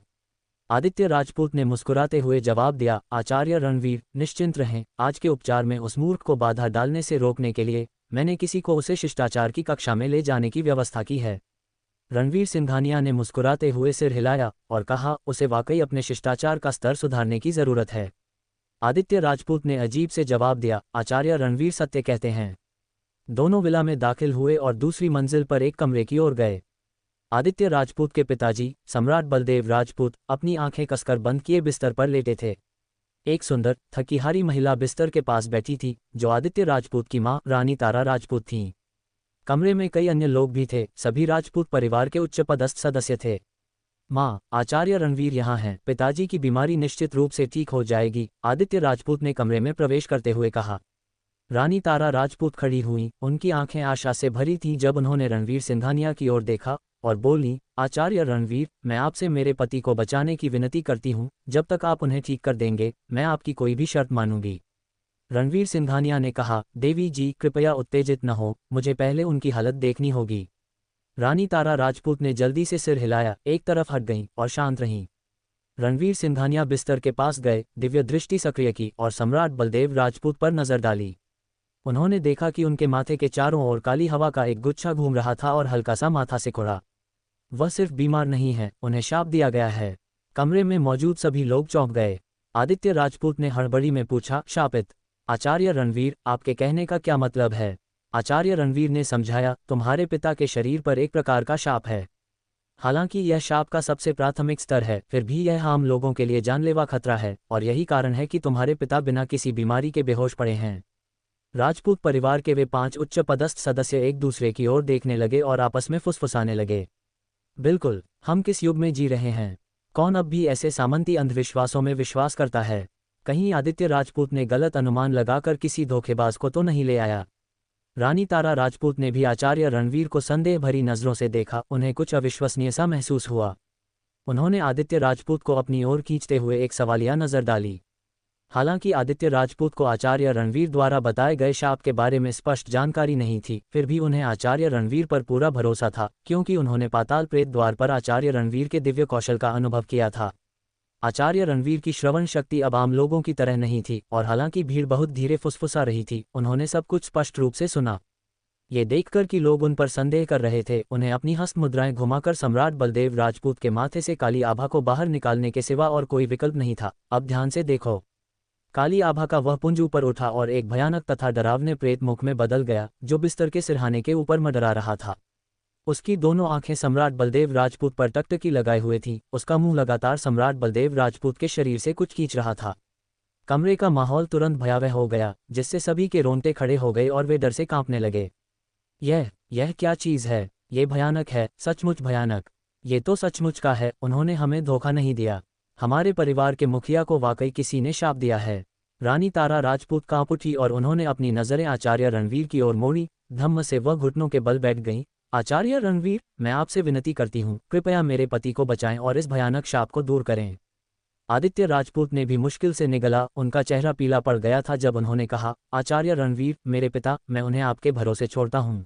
आदित्य राजपूत ने मुस्कुराते हुए जवाब दिया, आचार्य रणवीर, निश्चिंत रहें, आज के उपचार में उस मूर्ख को बाधा डालने से रोकने के लिए मैंने किसी को उसे शिष्टाचार की कक्षा में ले जाने की व्यवस्था की है। रणवीर सिंघानिया ने मुस्कुराते हुए सिर हिलाया और कहा, उसे वाकई अपने शिष्टाचार का स्तर सुधारने की जरूरत है। आदित्य राजपूत ने अजीब से जवाब दिया, आचार्य रणवीर सत्य कहते हैं। दोनों विला में दाखिल हुए और दूसरी मंजिल पर एक कमरे की ओर गए। आदित्य राजपूत के पिताजी सम्राट बलदेव राजपूत अपनी आंखें कसकर बंद किए बिस्तर पर लेटे थे। एक सुंदर थकीहारी महिला बिस्तर के पास बैठी थी, जो आदित्य राजपूत की मां रानी तारा राजपूत थीं। कमरे में कई अन्य लोग भी थे, सभी राजपूत परिवार के उच्च पदस्थ सदस्य थे। मां, आचार्य रणवीर यहाँ हैं, पिताजी की बीमारी निश्चित रूप से ठीक हो जाएगी, आदित्य राजपूत ने कमरे में प्रवेश करते हुए कहा। रानी तारा राजपूत खड़ी हुईं, उनकी आंखें आशा से भरी थीं जब उन्होंने रणवीर सिंघानिया की ओर देखा और बोलीं, आचार्य रणवीर, मैं आपसे मेरे पति को बचाने की विनती करती हूँ, जब तक आप उन्हें ठीक कर देंगे, मैं आपकी कोई भी शर्त मानूंगी। रणवीर सिंघानिया ने कहा, देवी जी कृपया उत्तेजित न हो, मुझे पहले उनकी हालत देखनी होगी। रानी तारा राजपूत ने जल्दी से सिर हिलाया, एक तरफ हट गईं और शांत रहीं। रणवीर सिंघानिया बिस्तर के पास गए, दिव्य दृष्टि सक्रिय की और सम्राट बलदेव राजपूत पर नजर डाली। उन्होंने देखा कि उनके माथे के चारों ओर काली हवा का एक गुच्छा घूम रहा था और हल्का सा माथा सिकुड़ा। वह सिर्फ बीमार नहीं है, उन्हें शाप दिया गया है। कमरे में मौजूद सभी लोग चौंक गए। आदित्य राजपूत ने हड़बड़ी में पूछा, शापित? आचार्य रणवीर, आपके कहने का क्या मतलब है? आचार्य रणवीर ने समझाया, तुम्हारे पिता के शरीर पर एक प्रकार का शाप है। हालांकि यह शाप का सबसे प्राथमिक स्तर है, फिर भी यह आम लोगों के लिए जानलेवा खतरा है, और यही कारण है कि तुम्हारे पिता बिना किसी बीमारी के बेहोश पड़े हैं। राजपूत परिवार के वे 5 उच्च पदस्थ सदस्य एक दूसरे की ओर देखने लगे और आपस में फुसफुसाने लगे। बिल्कुल, हम किस युग में जी रहे हैं? कौन अब भी ऐसे सामंती अंधविश्वासों में विश्वास करता है? कहीं आदित्य राजपूत ने गलत अनुमान लगाकर किसी धोखेबाज को तो नहीं ले आया? रानी तारा राजपूत ने भी आचार्य रणवीर को संदेह भरी नजरों से देखा, उन्हें कुछ अविश्वसनीय सा महसूस हुआ। उन्होंने आदित्य राजपूत को अपनी ओर खींचते हुए एक सवालिया नजर डाली। हालांकि आदित्य राजपूत को आचार्य रणवीर द्वारा बताए गए शाप के बारे में स्पष्ट जानकारी नहीं थी, फिर भी उन्हें आचार्य रणवीर पर पूरा भरोसा था, क्योंकि उन्होंने पाताल प्रेत द्वार पर आचार्य रणवीर के दिव्य कौशल का अनुभव किया था। आचार्य रणवीर की श्रवण शक्ति अब आम लोगों की तरह नहीं थी, और हालांकि भीड़ बहुत धीरे फुसफुसा रही थी, उन्होंने सब कुछ स्पष्ट रूप से सुना। ये देखकर कि लोग उन पर संदेह कर रहे थे, उन्हें अपनी हस्त मुद्राएं घुमाकर सम्राट बलदेव राजपूत के माथे से काली आभा को बाहर निकालने के सिवा और कोई विकल्प नहीं था। अब ध्यान से देखो। काली आभा का वह पुंज ऊपर उठा और एक भयानक तथा डरावने प्रेत मुख में बदल गया, जो बिस्तर के सिरहाने के ऊपर मंडरा रहा था। उसकी दोनों आंखें सम्राट बलदेव राजपूत पर टकटकी लगाए हुए थीं, उसका मुंह लगातार सम्राट बलदेव राजपूत के शरीर से कुछ खींच रहा था। कमरे का माहौल तुरंत भयावह हो गया, जिससे सभी के रोंगटे खड़े हो गए और वे डर से कांपने लगे। यह क्या चीज़ है? ये भयानक है, सचमुच भयानक। ये तो सचमुच का है, उन्होंने हमें धोखा नहीं दिया। हमारे परिवार के मुखिया को वाकई किसी ने शाप दिया है। रानी तारा राजपूत कांप उठी और उन्होंने अपनी नजरें आचार्य रणवीर की ओर मोड़ी। धम्म से वह घुटनों के बल बैठ गईं। आचार्य रणवीर, मैं आपसे विनती करती हूँ, कृपया मेरे पति को बचाएं और इस भयानक शाप को दूर करें। आदित्य राजपूत ने भी मुश्किल से निगला, उनका चेहरा पीला पड़ गया था जब उन्होंने कहा, आचार्य रणवीर, मेरे पिता, मैं उन्हें आपके भरोसे छोड़ता हूँ।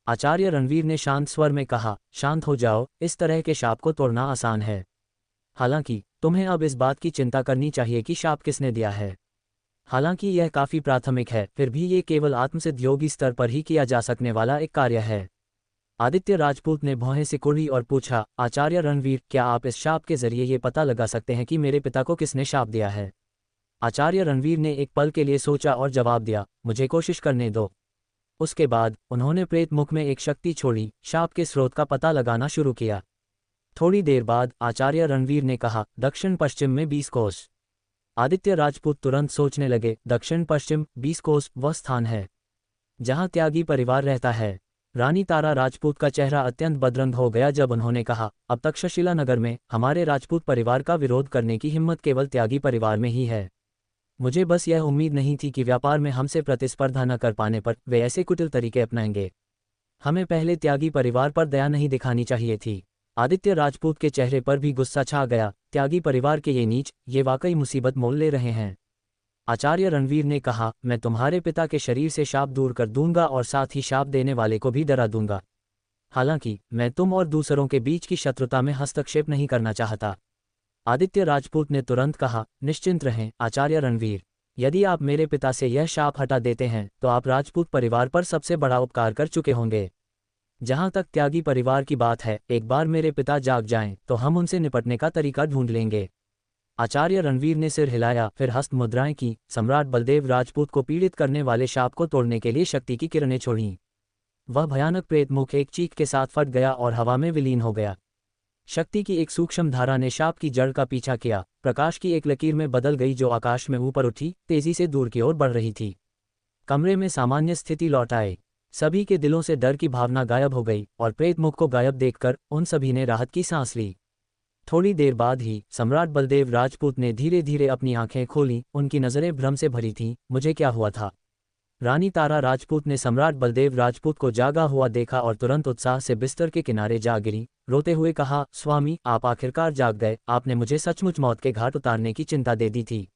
आचार्य रणवीर ने शांत स्वर में कहा, शांत हो जाओ, इस तरह के शाप को तोड़ना आसान है। हालांकि तुम्हें अब इस बात की चिंता करनी चाहिए कि शाप किसने दिया है। हालांकि यह काफी प्राथमिक है, फिर भी ये केवल आत्मसिद्ध योगी स्तर पर ही किया जा सकने वाला एक कार्य है। आदित्य राजपूत ने भौहें सिकुड़ी और पूछा, आचार्य रणवीर, क्या आप इस शाप के जरिए ये पता लगा सकते हैं कि मेरे पिता को किसने शाप दिया है? आचार्य रणवीर ने एक पल के लिए सोचा और जवाब दिया, मुझे कोशिश करने दो। उसके बाद उन्होंने प्रेत मुख में एक शक्ति छोड़ी, शाप के स्रोत का पता लगाना शुरू किया। थोड़ी देर बाद आचार्य रणवीर ने कहा, दक्षिण पश्चिम में 20 कोस। आदित्य राजपूत तुरंत सोचने लगे, दक्षिण पश्चिम 20 कोस वह स्थान है जहां त्यागी परिवार रहता है। रानी तारा राजपूत का चेहरा अत्यंत बदरंग हो गया जब उन्होंने कहा, अब तक्षशिला नगर में हमारे राजपूत परिवार का विरोध करने की हिम्मत केवल त्यागी परिवार में ही है। मुझे बस यह उम्मीद नहीं थी कि व्यापार में हमसे प्रतिस्पर्धा न कर पाने पर वे ऐसे कुटिल तरीके अपनाएंगे। हमें पहले त्यागी परिवार पर दया नहीं दिखानी चाहिए थी। आदित्य राजपूत के चेहरे पर भी गुस्सा छा गया, त्यागी परिवार के ये नीच, ये वाकई मुसीबत मोल ले रहे हैं। आचार्य रणवीर ने कहा, मैं तुम्हारे पिता के शरीर से शाप दूर कर दूंगा और साथ ही शाप देने वाले को भी डरा दूंगा। हालांकि मैं तुम और दूसरों के बीच की शत्रुता में हस्तक्षेप नहीं करना चाहता। आदित्य राजपूत ने तुरंत कहा, निश्चिंत रहें आचार्य रणवीर, यदि आप मेरे पिता से यह शाप हटा देते हैं तो आप राजपूत परिवार पर सबसे बड़ा उपकार कर चुके होंगे। जहां तक त्यागी परिवार की बात है, एक बार मेरे पिता जाग जाएं तो हम उनसे निपटने का तरीका ढूंढ लेंगे। आचार्य रणवीर ने सिर हिलाया, फिर हस्त मुद्राएं की, सम्राट बलदेव राजपूत को पीड़ित करने वाले शाप को तोड़ने के लिए शक्ति की किरणें छोड़ीं। वह भयानक प्रेत मुख एक चीख के साथ फट गया और हवा में विलीन हो गया। शक्ति की एक सूक्ष्म धारा ने शाप की जड़ का पीछा किया, प्रकाश की एक लकीर में बदल गई जो आकाश में ऊपर उठी, तेजी से दूर की ओर बढ़ रही थी। कमरे में सामान्य स्थिति लौट आए। सभी के दिलों से डर की भावना गायब हो गई और प्रेत मुख को गायब देखकर उन सभी ने राहत की सांस ली। थोड़ी देर बाद ही सम्राट बलदेव राजपूत ने धीरे धीरे अपनी आंखें खोलीं, उनकी नज़रें भ्रम से भरी थीं। मुझे क्या हुआ था? रानी तारा राजपूत ने सम्राट बलदेव राजपूत को जागा हुआ देखा और तुरंत उत्साह से बिस्तर के किनारे जा गिरी, रोते हुए कहा, स्वामी, आप आखिरकार जाग गए। आपने मुझे सचमुच मौत के घाट उतारने की चिंता दे दी थी।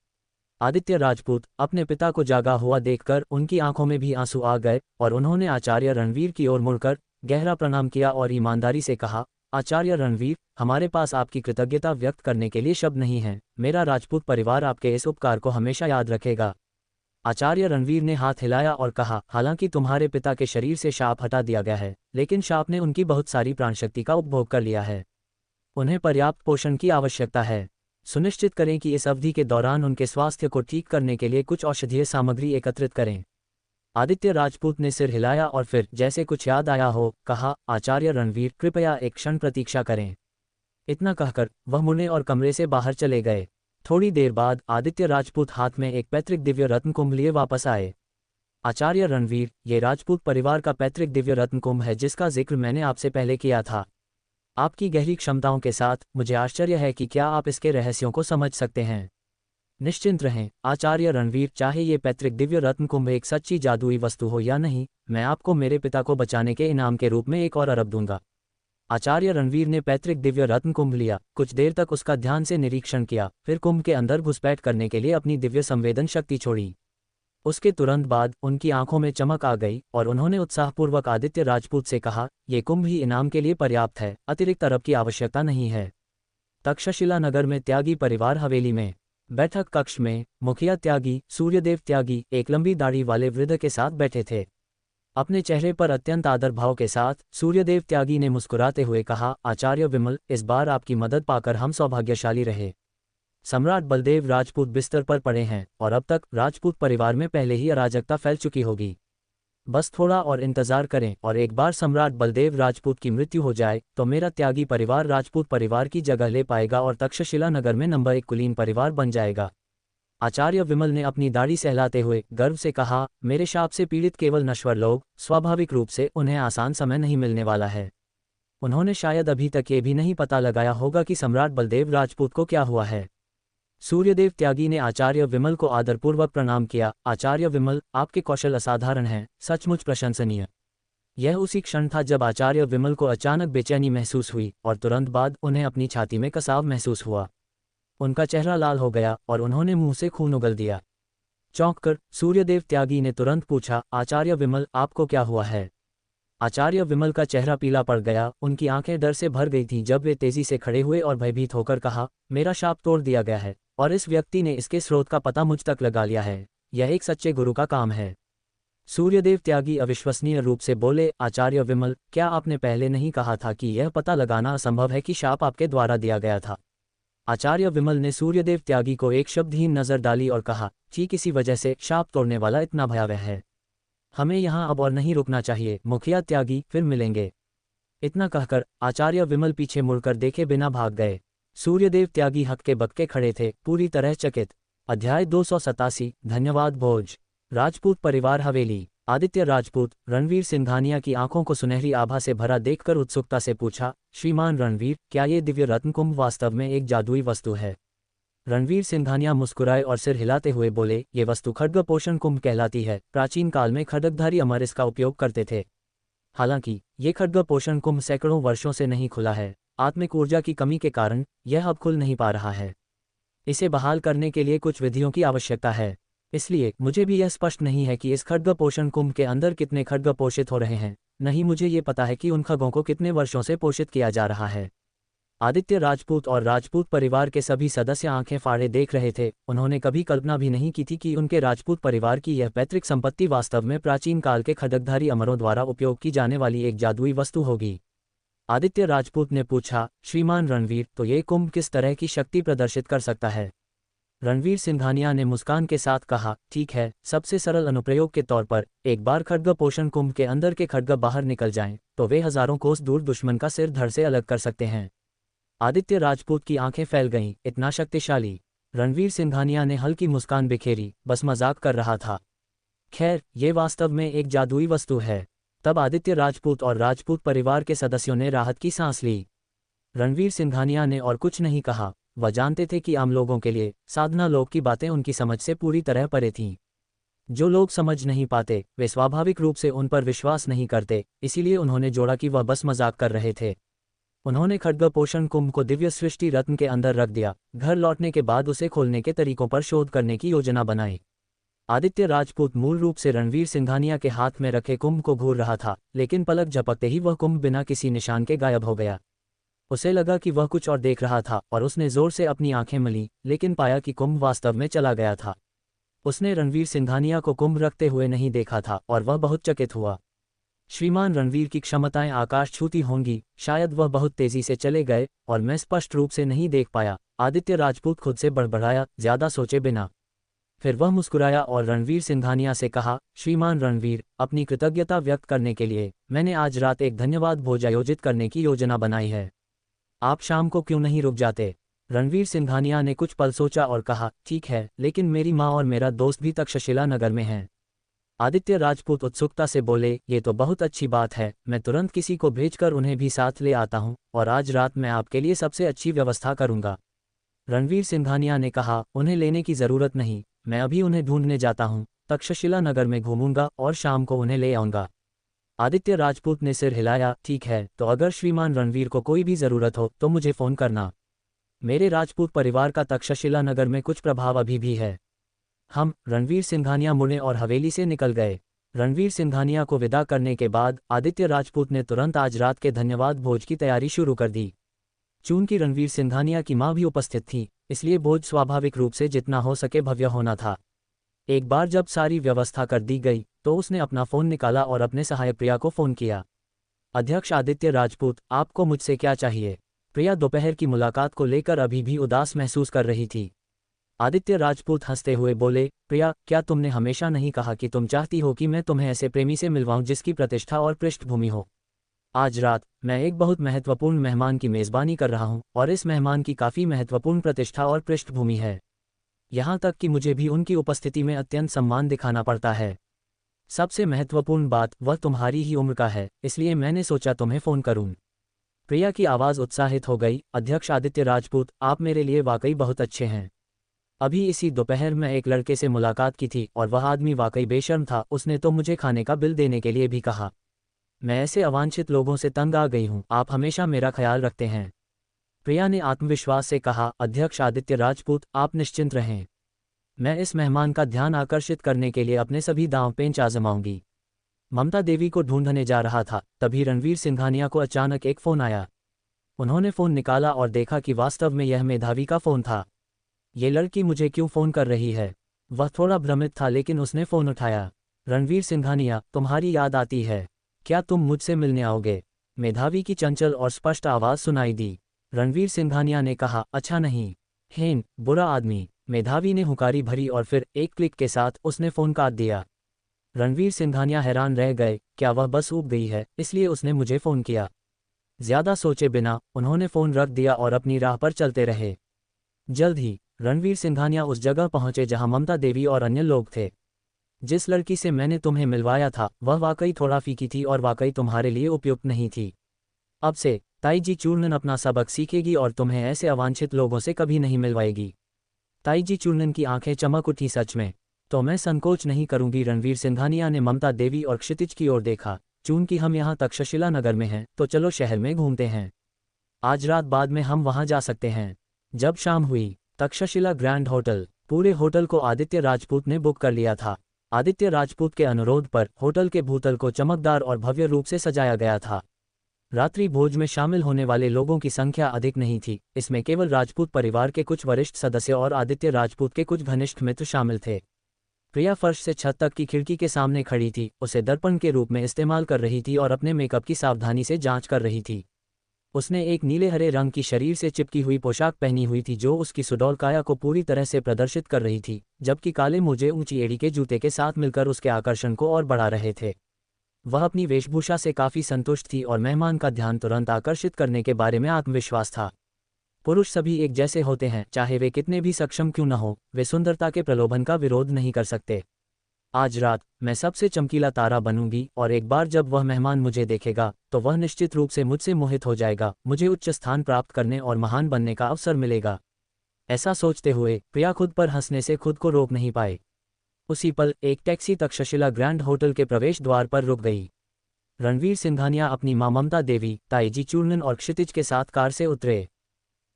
आदित्य राजपूत अपने पिता को जागा हुआ देखकर उनकी आंखों में भी आंसू आ गए और उन्होंने आचार्य रणवीर की ओर मुड़कर गहरा प्रणाम किया और ईमानदारी से कहा, आचार्य रणवीर, हमारे पास आपकी कृतज्ञता व्यक्त करने के लिए शब्द नहीं हैं। मेरा राजपूत परिवार आपके इस उपकार को हमेशा याद रखेगा। आचार्य रणवीर ने हाथ हिलाया और कहा, हालांकि तुम्हारे पिता के शरीर से शाप हटा दिया गया है, लेकिन शाप ने उनकी बहुत सारी प्राणशक्ति का उपभोग कर लिया है। उन्हें पर्याप्त पोषण की आवश्यकता है। सुनिश्चित करें कि इस अवधि के दौरान उनके स्वास्थ्य को ठीक करने के लिए कुछ औषधीय सामग्री एकत्रित करें। आदित्य राजपूत ने सिर हिलाया और फिर, जैसे कुछ याद आया हो, कहा, आचार्य रणवीर, कृपया एक क्षण प्रतीक्षा करें। इतना कहकर वह मुड़े और कमरे से बाहर चले गए। थोड़ी देर बाद आदित्य राजपूत हाथ में एक पैतृक दिव्य रत्न कुंभ लिए वापस आए। आचार्य रणवीर, ये राजपूत परिवार का पैतृक दिव्य रत्न कुंभ है जिसका जिक्र मैंने आपसे पहले किया था। आपकी गहरी क्षमताओं के साथ मुझे आश्चर्य है कि क्या आप इसके रहस्यों को समझ सकते हैं। निश्चिंत रहें आचार्य रणवीर, चाहे ये पैतृक दिव्य रत्न कुंभ एक सच्ची जादुई वस्तु हो या नहीं, मैं आपको मेरे पिता को बचाने के इनाम के रूप में एक और अरब दूंगा। आचार्य रणवीर ने पैतृक दिव्य रत्न कुंभ लिया, कुछ देर तक उसका ध्यान से निरीक्षण किया, फिर कुंभ के अंदर घुसपैठ करने के लिए अपनी दिव्य संवेदन शक्ति छोड़ी। उसके तुरंत बाद उनकी आंखों में चमक आ गई और उन्होंने उत्साहपूर्वक आदित्य राजपूत से कहा, ये कुंभ ही इनाम के लिए पर्याप्त है, अतिरिक्त अरब की आवश्यकता नहीं है। तक्षशिला नगर में त्यागी परिवार हवेली में बैठक कक्ष में मुखिया त्यागी, सूर्यदेव त्यागी, एक लंबी दाढ़ी वाले वृद्ध के साथ बैठे थे। अपने चेहरे पर अत्यंत आदर भाव के साथ सूर्यदेव त्यागी ने मुस्कुराते हुए कहा, आचार्य विमल, इस बार आपकी मदद पाकर हम सौभाग्यशाली रहे। सम्राट बलदेव राजपूत बिस्तर पर पड़े हैं और अब तक राजपूत परिवार में पहले ही अराजकता फैल चुकी होगी। बस थोड़ा और इंतजार करें और एक बार सम्राट बलदेव राजपूत की मृत्यु हो जाए तो मेरा त्यागी परिवार राजपूत परिवार की जगह ले पाएगा और तक्षशिला नगर में नंबर 1 कुलीन परिवार बन जाएगा। आचार्य विमल ने अपनी दाढ़ी सहलाते हुए गर्व से कहा, मेरे शाप से पीड़ित केवल नश्वर लोग, स्वाभाविक रूप से उन्हें आसान समय नहीं मिलने वाला है। उन्होंने शायद अभी तक ये भी नहीं पता लगाया होगा कि सम्राट बलदेव राजपूत को क्या हुआ है। सूर्यदेव त्यागी ने आचार्य विमल को आदरपूर्वक प्रणाम किया। आचार्य विमल, आपके कौशल असाधारण हैं, सचमुच प्रशंसनीय। यह उसी क्षण था जब आचार्य विमल को अचानक बेचैनी महसूस हुई और तुरंत बाद उन्हें अपनी छाती में कसाव महसूस हुआ। उनका चेहरा लाल हो गया और उन्होंने मुंह से खून उगल दिया। चौंककर सूर्यदेव त्यागी ने तुरंत पूछा, आचार्य विमल, आपको क्या हुआ है? आचार्य विमल का चेहरा पीला पड़ गया, उनकी आंखें डर से भर गई थीं जब वे तेजी से खड़े हुए और भयभीत होकर कहा, मेरा शाप तोड़ दिया गया है और इस व्यक्ति ने इसके स्रोत का पता मुझ तक लगा लिया है। यह एक सच्चे गुरु का काम है। सूर्यदेव त्यागी अविश्वसनीय रूप से बोले, आचार्य विमल, क्या आपने पहले नहीं कहा था कि यह पता लगाना असंभव है कि शाप आपके द्वारा दिया गया था? आचार्य विमल ने सूर्यदेव त्यागी को एक शब्दहीन नजर डाली और कहा, ठीक इसी वजह से शाप तोड़ने वाला इतना भयावह है। हमें यहाँ अब और नहीं रुकना चाहिए। मुखिया त्यागी, फिर मिलेंगे। इतना कहकर आचार्य विमल पीछे मुड़कर देखे बिना भाग गए। सूर्यदेव त्यागी हक्के बक्के खड़े थे, पूरी तरह चकित। अध्याय 287। धन्यवाद भोज। राजपूत परिवार हवेली। आदित्य राजपूत रणवीर सिंघानिया की आंखों को सुनहरी आभा से भरा देखकर उत्सुकता से पूछा, श्रीमान रणवीर, क्या ये दिव्य रत्न कुंभ वास्तव में एक जादुई वस्तु है? रणवीर सिंघानिया मुस्कुराए और सिर हिलाते हुए बोले, ये वस्तु खड्ग पोषण कुंभ कहलाती है। प्राचीन काल में खड्गधारी अमर इसका उपयोग करते थे। हालांकि ये खड्ग पोषण कुंभ सैकड़ों वर्षों से नहीं खुला है। आत्मिक ऊर्जा की कमी के कारण यह अब खुल नहीं पा रहा है। इसे बहाल करने के लिए कुछ विधियों की आवश्यकता है। इसलिए मुझे भी यह स्पष्ट नहीं है कि इस खड्ग पोषण कुंभ के अंदर कितने खड्ग पोषित हो रहे हैं। नहीं मुझे ये पता है कि उन खड्गों को कितने वर्षों से पोषित किया जा रहा है। आदित्य राजपूत और राजपूत परिवार के सभी सदस्य आंखें फाड़े देख रहे थे। उन्होंने कभी कल्पना भी नहीं की थी कि उनके राजपूत परिवार की यह पैतृक संपत्ति वास्तव में प्राचीन काल के खड्गधारी अमरों द्वारा उपयोग की जाने वाली एक जादुई वस्तु होगी। आदित्य राजपूत ने पूछा, श्रीमान रणवीर, तो ये कुंभ किस तरह की शक्ति प्रदर्शित कर सकता है? रणवीर सिंघानिया ने मुस्कान के साथ कहा, ठीक है, सबसे सरल अनुप्रयोग के तौर पर एक बार खड्ग पोषण कुंभ के अंदर के खड्ग बाहर निकल जाएं, तो वे हजारों कोस दूर दुश्मन का सिर धड़ से अलग कर सकते हैं। आदित्य राजपूत की आंखें फैल गईं, इतना शक्तिशाली। रणवीर सिंघानिया ने हल्की मुस्कान बिखेरी, बस मजाक कर रहा था। खैर, ये वास्तव में एक जादुई वस्तु है। तब आदित्य राजपूत और राजपूत परिवार के सदस्यों ने राहत की सांस ली। रणवीर सिंघानिया ने और कुछ नहीं कहा। वह जानते थे कि आम लोगों के लिए साधना लोग की बातें उनकी समझ से पूरी तरह परे थीं। जो लोग समझ नहीं पाते वे स्वाभाविक रूप से उन पर विश्वास नहीं करते, इसीलिए उन्होंने जोड़ा कि वह बस मजाक कर रहे थे। उन्होंने खड्ग पोषण कुंभ को दिव्य सृष्टि रत्न के अंदर रख दिया। घर लौटने के बाद उसे खोलने के तरीकों पर शोध करने की योजना बनाई। आदित्य राजपूत मूल रूप से रणवीर सिंघानिया के हाथ में रखे कुंभ को घूर रहा था, लेकिन पलक झपकते ही वह कुंभ बिना किसी निशान के गायब हो गया। उसे लगा कि वह कुछ और देख रहा था और उसने जोर से अपनी आंखें मली, लेकिन पाया कि कुंभ वास्तव में चला गया था। उसने रणवीर सिंघानिया को कुंभ रखते हुए नहीं देखा था और वह बहुत चकित हुआ। श्रीमान रणवीर की क्षमताएं आकाश छूती होंगी, शायद वह बहुत तेजी से चले गए और मैं स्पष्ट रूप से नहीं देख पाया। आदित्य राजपूत खुद से बड़बड़ाया, ज्यादा सोचे बिना। फिर वह मुस्कुराया और रणवीर सिंघानिया से कहा, श्रीमान रणवीर, अपनी कृतज्ञता व्यक्त करने के लिए मैंने आज रात एक धन्यवाद भोज आयोजित करने की योजना बनाई है। आप शाम को क्यों नहीं रुक जाते? रणवीर सिंघानिया ने कुछ पल सोचा और कहा, ठीक है, लेकिन मेरी माँ और मेरा दोस्त भी तक्षशिला नगर में हैं। आदित्य राजपूत उत्सुकता से बोले, ये तो बहुत अच्छी बात है, मैं तुरंत किसी को भेजकर उन्हें भी साथ ले आता हूँ और आज रात मैं आपके लिए सबसे अच्छी व्यवस्था करूँगा। रणवीर सिंघानिया ने कहा, उन्हें लेने की ज़रूरत नहीं, मैं अभी उन्हें ढूंढने जाता हूँ, तक्षशिला नगर में घूमूंगा और शाम को उन्हें ले आऊँगा। आदित्य राजपूत ने सिर हिलाया, ठीक है, तो अगर श्रीमान रणवीर को कोई भी ज़रूरत हो तो मुझे फ़ोन करना। मेरे राजपूत परिवार का तक्षशिला नगर में कुछ प्रभाव अभी भी है। रणवीर सिंघानिया मुड़े और हवेली से निकल गए। रणवीर सिंघानिया को विदा करने के बाद आदित्य राजपूत ने तुरंत आज रात के धन्यवाद भोज की तैयारी शुरू कर दी। चूंकि रणवीर सिंघानिया की मां भी उपस्थित थी, इसलिए भोज स्वाभाविक रूप से जितना हो सके भव्य होना था। एक बार जब सारी व्यवस्था कर दी गई तो उसने अपना फ़ोन निकाला और अपने सहायक प्रिया को फ़ोन किया। अध्यक्ष आदित्य राजपूत, आपको मुझसे क्या चाहिए? प्रिया दोपहर की मुलाकात को लेकर अभी भी उदास महसूस कर रही थी। आदित्य राजपूत हंसते हुए बोले, प्रिया, क्या तुमने हमेशा नहीं कहा कि तुम चाहती हो कि मैं तुम्हें ऐसे प्रेमी से मिलवाऊं जिसकी प्रतिष्ठा और पृष्ठभूमि हो? आज रात मैं एक बहुत महत्वपूर्ण मेहमान की मेज़बानी कर रहा हूं और इस मेहमान की काफ़ी महत्वपूर्ण प्रतिष्ठा और पृष्ठभूमि है। यहाँ तक कि मुझे भी उनकी उपस्थिति में अत्यंत सम्मान दिखाना पड़ता है। सबसे महत्वपूर्ण बात, वह तुम्हारी ही उम्र का है, इसलिए मैंने सोचा तुम्हें फ़ोन करूं। प्रिया की आवाज़ उत्साहित हो गई, अध्यक्ष आदित्य राजपूत, आप मेरे लिए वाकई बहुत अच्छे हैं। अभी इसी दोपहर मैं एक लड़के से मुलाकात की थी और वह आदमी वाकई बेशर्म था। उसने तो मुझे खाने का बिल देने के लिए भी कहा। मैं ऐसे अवांछित लोगों से तंग आ गई हूँ। आप हमेशा मेरा ख्याल रखते हैं। प्रिया ने आत्मविश्वास से कहा, अध्यक्ष आदित्य राजपूत, आप निश्चिंत रहें। मैं इस मेहमान का ध्यान आकर्षित करने के लिए अपने सभी दांव पेंच आजमाऊंगी। ममता देवी को ढूंढने जा रहा था, तभी रणवीर सिंघानिया को अचानक एक फ़ोन आया। उन्होंने फ़ोन निकाला और देखा कि वास्तव में यह मेधावी का फ़ोन था। ये लड़की मुझे क्यों फ़ोन कर रही है? वह थोड़ा भ्रमित था, लेकिन उसने फ़ोन उठाया। रणवीर सिंघानिया, तुम्हारी याद आती है, क्या तुम मुझसे मिलने आओगे? मेधावी की चंचल और स्पष्ट आवाज़ सुनाई दी। रणवीर सिंघानिया ने कहा, अच्छा नहीं, हेन, बुरा आदमी। मेधावी ने हुंकारी भरी और फिर एक क्लिक के साथ उसने फ़ोन काट दिया। रणवीर सिंघानिया हैरान रह गए, क्या वह बस ऊब गई है, इसलिए उसने मुझे फ़ोन किया? ज्यादा सोचे बिना उन्होंने फ़ोन रख दिया और अपनी राह पर चलते रहे। जल्द ही रणवीर सिंघानिया उस जगह पहुंचे जहां ममता देवी और अन्य लोग थे। जिस लड़की से मैंने तुम्हें मिलवाया था वह वाकई थोड़ा फीकी थी और वाकई तुम्हारे लिए उपयुक्त नहीं थी। अब से ताईजी चूर्णन अपना सबक सीखेगी और तुम्हें ऐसे अवांछित लोगों से कभी नहीं मिलवाएगी। ताईजी चूर्णन की आंखें चमक उठी, सच में? तो मैं संकोच नहीं करूंगी। रणवीर सिंघानिया ने ममता देवी और क्षितिज की ओर देखा। चूंकि हम यहाँ तक्षशिला नगर में हैं तो चलो शहर में घूमते हैं। आज रात बाद में हम वहाँ जा सकते हैं। जब शाम हुई, तक्षशिला ग्रैंड होटल, पूरे होटल को आदित्य राजपूत ने बुक कर लिया था। आदित्य राजपूत के अनुरोध पर होटल के भूतल को चमकदार और भव्य रूप से सजाया गया था। रात्रि भोज में शामिल होने वाले लोगों की संख्या अधिक नहीं थी। इसमें केवल राजपूत परिवार के कुछ वरिष्ठ सदस्य और आदित्य राजपूत के कुछ घनिष्ठ मित्र शामिल थे। प्रिया फर्श से छत तक की खिड़की के सामने खड़ी थी, उसे दर्पण के रूप में इस्तेमाल कर रही थी और अपने मेकअप की सावधानी से जांच कर रही थी। उसने एक नीले हरे रंग की शरीर से चिपकी हुई पोशाक पहनी हुई थी जो उसकी सुडौल काया को पूरी तरह से प्रदर्शित कर रही थी, जबकि काले मोजे ऊंची एड़ी के जूते के साथ मिलकर उसके आकर्षण को और बढ़ा रहे थे। वह अपनी वेशभूषा से काफी संतुष्ट थी और मेहमान का ध्यान तुरंत आकर्षित करने के बारे में आत्मविश्वास था। पुरुष सभी एक जैसे होते हैं, चाहे वे कितने भी सक्षम क्यों न हो, वे सुंदरता के प्रलोभन का विरोध नहीं कर सकते। आज रात मैं सबसे चमकीला तारा बनूंगी और एक बार जब वह मेहमान मुझे देखेगा तो वह निश्चित रूप से मुझसे मोहित हो जाएगा। मुझे उच्च स्थान प्राप्त करने और महान बनने का अवसर मिलेगा। ऐसा सोचते हुए प्रिया खुद पर हंसने से खुद को रोक नहीं पाए। उसी पल एक टैक्सी तक्षशिला ग्रैंड होटल के प्रवेश द्वार पर रुक गई। रणवीर सिंघानिया अपनी मां ममता देवी, ताईजी चूर्णन और क्षितिज के साथ कार से उतरे।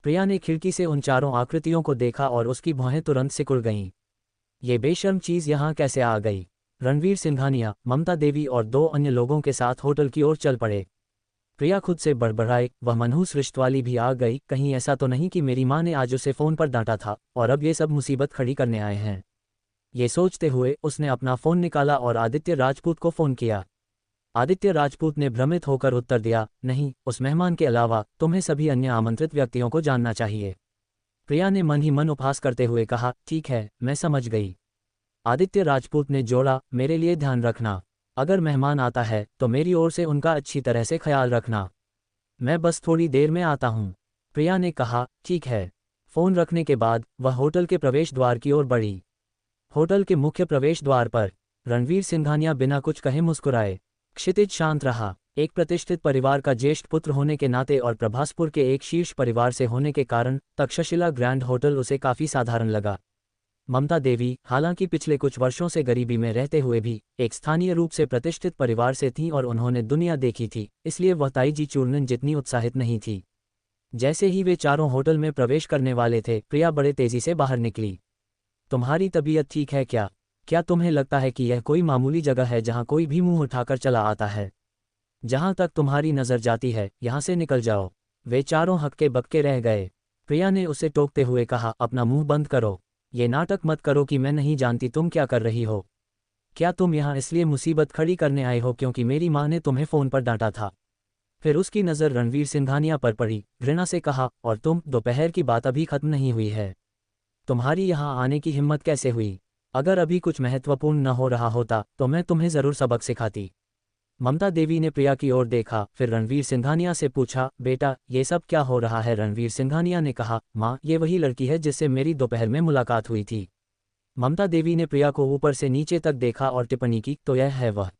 प्रिया ने खिड़की से उन चारों आकृतियों को देखा और उसकी भौहें तुरंत सिकुड़ गईं। ये बेशर्म चीज यहाँ कैसे आ गई? रणवीर सिंघानिया, ममता देवी और 2 अन्य लोगों के साथ होटल की ओर चल पड़े। प्रिया खुद से बड़बड़ाए, वह मनहूस रिश्त वाली भी आ गई। कहीं ऐसा तो नहीं कि मेरी माँ ने आज उसे फ़ोन पर डांटा था और अब ये सब मुसीबत खड़ी करने आए हैं। ये सोचते हुए उसने अपना फ़ोन निकाला और आदित्य राजपूत को फ़ोन किया। आदित्य राजपूत ने भ्रमित होकर उत्तर दिया, नहीं, उस मेहमान के अलावा तुम्हें सभी अन्य आमंत्रित व्यक्तियों को जानना चाहिए। प्रिया ने मन ही मन उपहास करते हुए कहा, ठीक है, मैं समझ गई। आदित्य राजपूत ने जोड़ा, मेरे लिए ध्यान रखना। अगर मेहमान आता है तो मेरी ओर से उनका अच्छी तरह से ख्याल रखना। मैं बस थोड़ी देर में आता हूँ। प्रिया ने कहा, ठीक है। फ़ोन रखने के बाद वह होटल के प्रवेश द्वार की ओर बढ़ी। होटल के मुख्य प्रवेश द्वार पर रणवीर सिंघानिया बिना कुछ कहे मुस्कुराए। क्षितिज शांत रहा। एक प्रतिष्ठित परिवार का ज्येष्ठ पुत्र होने के नाते और प्रभासपुर के एक शीर्ष परिवार से होने के कारण तक्षशिला ग्रैंड होटल उसे काफ़ी साधारण लगा। ममता देवी, हालांकि पिछले कुछ वर्षों से गरीबी में रहते हुए भी एक स्थानीय रूप से प्रतिष्ठित परिवार से थीं और उन्होंने दुनिया देखी थी, इसलिए वह ताईजी चूर्णन जितनी उत्साहित नहीं थी। जैसे ही वे चारों होटल में प्रवेश करने वाले थे, प्रिया बड़े तेजी से बाहर निकली। तुम्हारी तबीयत ठीक है क्या? क्या तुम्हें लगता है कि यह कोई मामूली जगह है जहां कोई भी मुंह उठाकर चला आता है? जहां तक तुम्हारी नज़र जाती है, यहां से निकल जाओ। वे चारों हक्के बक्के रह गए। प्रिया ने उसे टोकते हुए कहा, अपना मुंह बंद करो। ये नाटक मत करो कि मैं नहीं जानती तुम क्या कर रही हो। क्या तुम यहाँ इसलिए मुसीबत खड़ी करने आए हो क्योंकि मेरी माँ ने तुम्हें फ़ोन पर डांटा था? फिर उसकी नज़र रणवीर सिंघानिया पर पड़ी। घृणा से कहा, और तुम, दोपहर की बात अभी खत्म नहीं हुई है। तुम्हारी यहाँ आने की हिम्मत कैसे हुई? अगर अभी कुछ महत्वपूर्ण न हो रहा होता तो मैं तुम्हें ज़रूर सबक सिखाती। ममता देवी ने प्रिया की ओर देखा, फिर रणवीर सिंघानिया से पूछा, बेटा, ये सब क्या हो रहा है? रणवीर सिंघानिया ने कहा, माँ, ये वही लड़की है जिससे मेरी दोपहर में मुलाकात हुई थी। ममता देवी ने प्रिया को ऊपर से नीचे तक देखा और टिप्पणी की, तो यह है वह।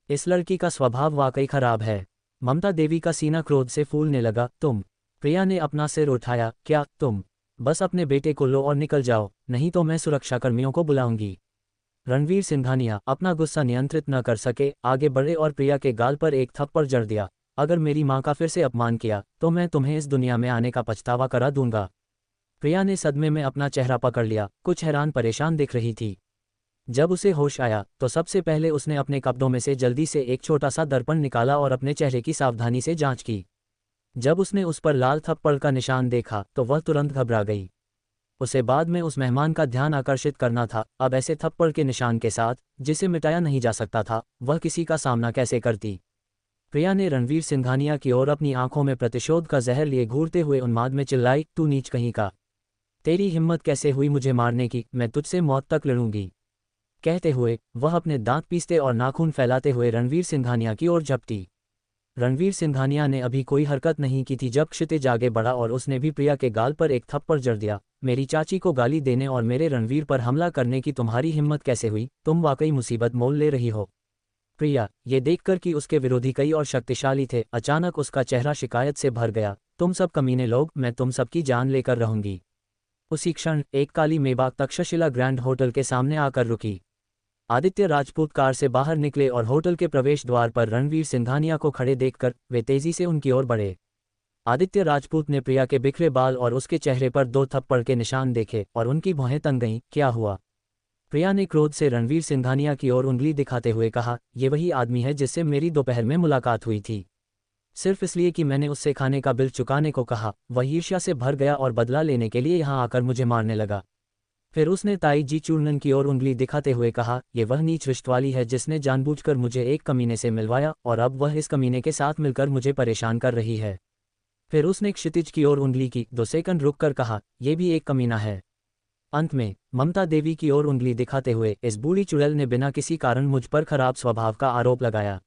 इस लड़की का स्वभाव वाकई खराब है। ममता देवी का सीना क्रोध से फूलने लगा। तुम? प्रिया ने अपना सिर उठाया, क्या तुम? बस अपने बेटे को लो और निकल जाओ, नहीं तो मैं सुरक्षाकर्मियों को बुलाऊंगी। रणवीर सिंघानिया अपना गुस्सा नियंत्रित न कर सके, आगे बढ़े और प्रिया के गाल पर एक थप्पड़ जड़ दिया। अगर मेरी माँ का फिर से अपमान किया तो मैं तुम्हें इस दुनिया में आने का पछतावा करा दूंगा। प्रिया ने सदमे में अपना चेहरा पकड़ लिया, कुछ हैरान परेशान दिख रही थी। जब उसे होश आया तो सबसे पहले उसने अपने कपड़ों में से जल्दी से एक छोटा सा दर्पण निकाला और अपने चेहरे की सावधानी से जांच की। जब उसने उस पर लाल थप्पड़ का निशान देखा तो वह तुरंत घबरा गई। उसे बाद में उस मेहमान का ध्यान आकर्षित करना था। अब ऐसे थप्पड़ के निशान के साथ, जिसे मिटाया नहीं जा सकता था, वह किसी का सामना कैसे करती? प्रिया ने रणवीर सिंघानिया की ओर अपनी आंखों में प्रतिशोध का जहर लिए घूरते हुए उन्माद में चिल्लाई, तू नीच कहीं का! तेरी हिम्मत कैसे हुई मुझे मारने की? मैं तुझसे मौत तक लड़ूंगी। कहते हुए वह अपने दांत पीसते और नाखून फैलाते हुए रणवीर सिंघानिया की ओर झपटी। रणवीर सिंघानिया ने अभी कोई हरकत नहीं की थी जब क्षितिज आगे बढ़ा और उसने भी प्रिया के गाल पर एक थप्पड़ जड़ दिया। मेरी चाची को गाली देने और मेरे रणवीर पर हमला करने की तुम्हारी हिम्मत कैसे हुई? तुम वाकई मुसीबत मोल ले रही हो। प्रिया, ये देखकर कि उसके विरोधी कई और शक्तिशाली थे, अचानक उसका चेहरा शिकायत से भर गया। तुम सब कमीने लोग, मैं तुम सबकी जान लेकर रहूंगी। उसी क्षण एक काली मेबाक तक्षशिला ग्रैंड होटल के सामने आकर रुकी। आदित्य राजपूत कार से बाहर निकले और होटल के प्रवेश द्वार पर रणवीर सिंघानिया को खड़े देखकर वे तेजी से उनकी ओर बढ़े। आदित्य राजपूत ने प्रिया के बिखरे बाल और उसके चेहरे पर 2 थप्पड़ के निशान देखे और उनकी भौहें तन गईं। क्या हुआ? प्रिया ने क्रोध से रणवीर सिंघानिया की ओर उंगली दिखाते हुए कहा, ये वही आदमी है जिससे मेरी दोपहर में मुलाकात हुई थी। सिर्फ इसलिए कि मैंने उससे खाने का बिल चुकाने को कहा, वह ईर्ष्या से भर गया और बदला लेने के लिए यहाँ आकर मुझे मारने लगा। फिर उसने ताईजी चूर्णन की ओर उंगली दिखाते हुए कहा, ये वह नीच रिश्त वाली है जिसने जानबूझकर मुझे एक कमीने से मिलवाया और अब वह इस कमीने के साथ मिलकर मुझे परेशान कर रही है। फिर उसने क्षितिज की ओर उंगली की। 2 सेकंड रुककर कहा, यह भी एक कमीना है। अंत में ममता देवी की ओर उंगली दिखाते हुए इस बूढ़ी चुड़ैल ने बिना किसी कारण मुझ पर खराब स्वभाव का आरोप लगाया।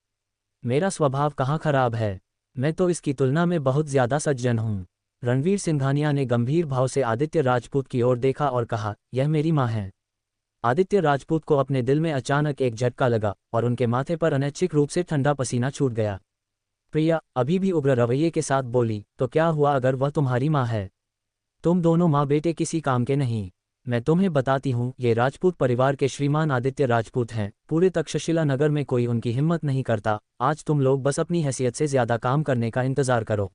मेरा स्वभाव कहाँ खराब है? मैं तो इसकी तुलना में बहुत ज्यादा सज्जन हूँ। रणवीर सिंघानिया ने गंभीर भाव से आदित्य राजपूत की ओर देखा और कहा, यह मेरी माँ है। आदित्य राजपूत को अपने दिल में अचानक एक झटका लगा और उनके माथे पर अनैच्छिक रूप से ठंडा पसीना छूट गया। प्रिया अभी भी उग्र रवैये के साथ बोली, तो क्या हुआ अगर वह तुम्हारी माँ है? तुम दोनों माँ बेटे किसी काम के नहीं। मैं तुम्हें बताती हूँ, ये राजपूत परिवार के श्रीमान आदित्य राजपूत हैं। पूरे तक्षशिला नगर में कोई उनकी हिम्मत नहीं करता। आज तुम लोग बस अपनी हैसियत से ज्यादा काम करने का इंतजार करो।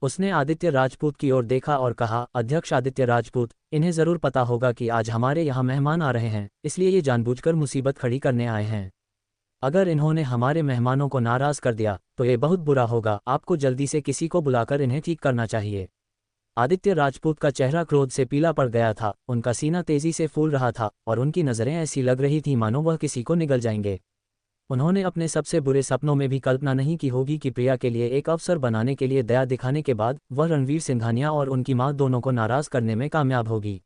उसने आदित्य राजपूत की ओर देखा और कहा, अध्यक्ष आदित्य राजपूत, इन्हें जरूर पता होगा कि आज हमारे यहाँ मेहमान आ रहे हैं, इसलिए ये जानबूझकर मुसीबत खड़ी करने आए हैं। अगर इन्होंने हमारे मेहमानों को नाराज कर दिया तो ये बहुत बुरा होगा। आपको जल्दी से किसी को बुलाकर इन्हें ठीक करना चाहिए। आदित्य राजपूत का चेहरा क्रोध से पीला पड़ गया था, उनका सीना तेजी से फूल रहा था और उनकी नज़रें ऐसी लग रही थीं मानो वह किसी को निगल जाएंगे। उन्होंने अपने सबसे बुरे सपनों में भी कल्पना नहीं की होगी कि प्रिया के लिए एक अवसर बनाने के लिए दया दिखाने के बाद वह रणवीर सिंघानिया और उनकी मां दोनों को नाराज करने में कामयाब होगी।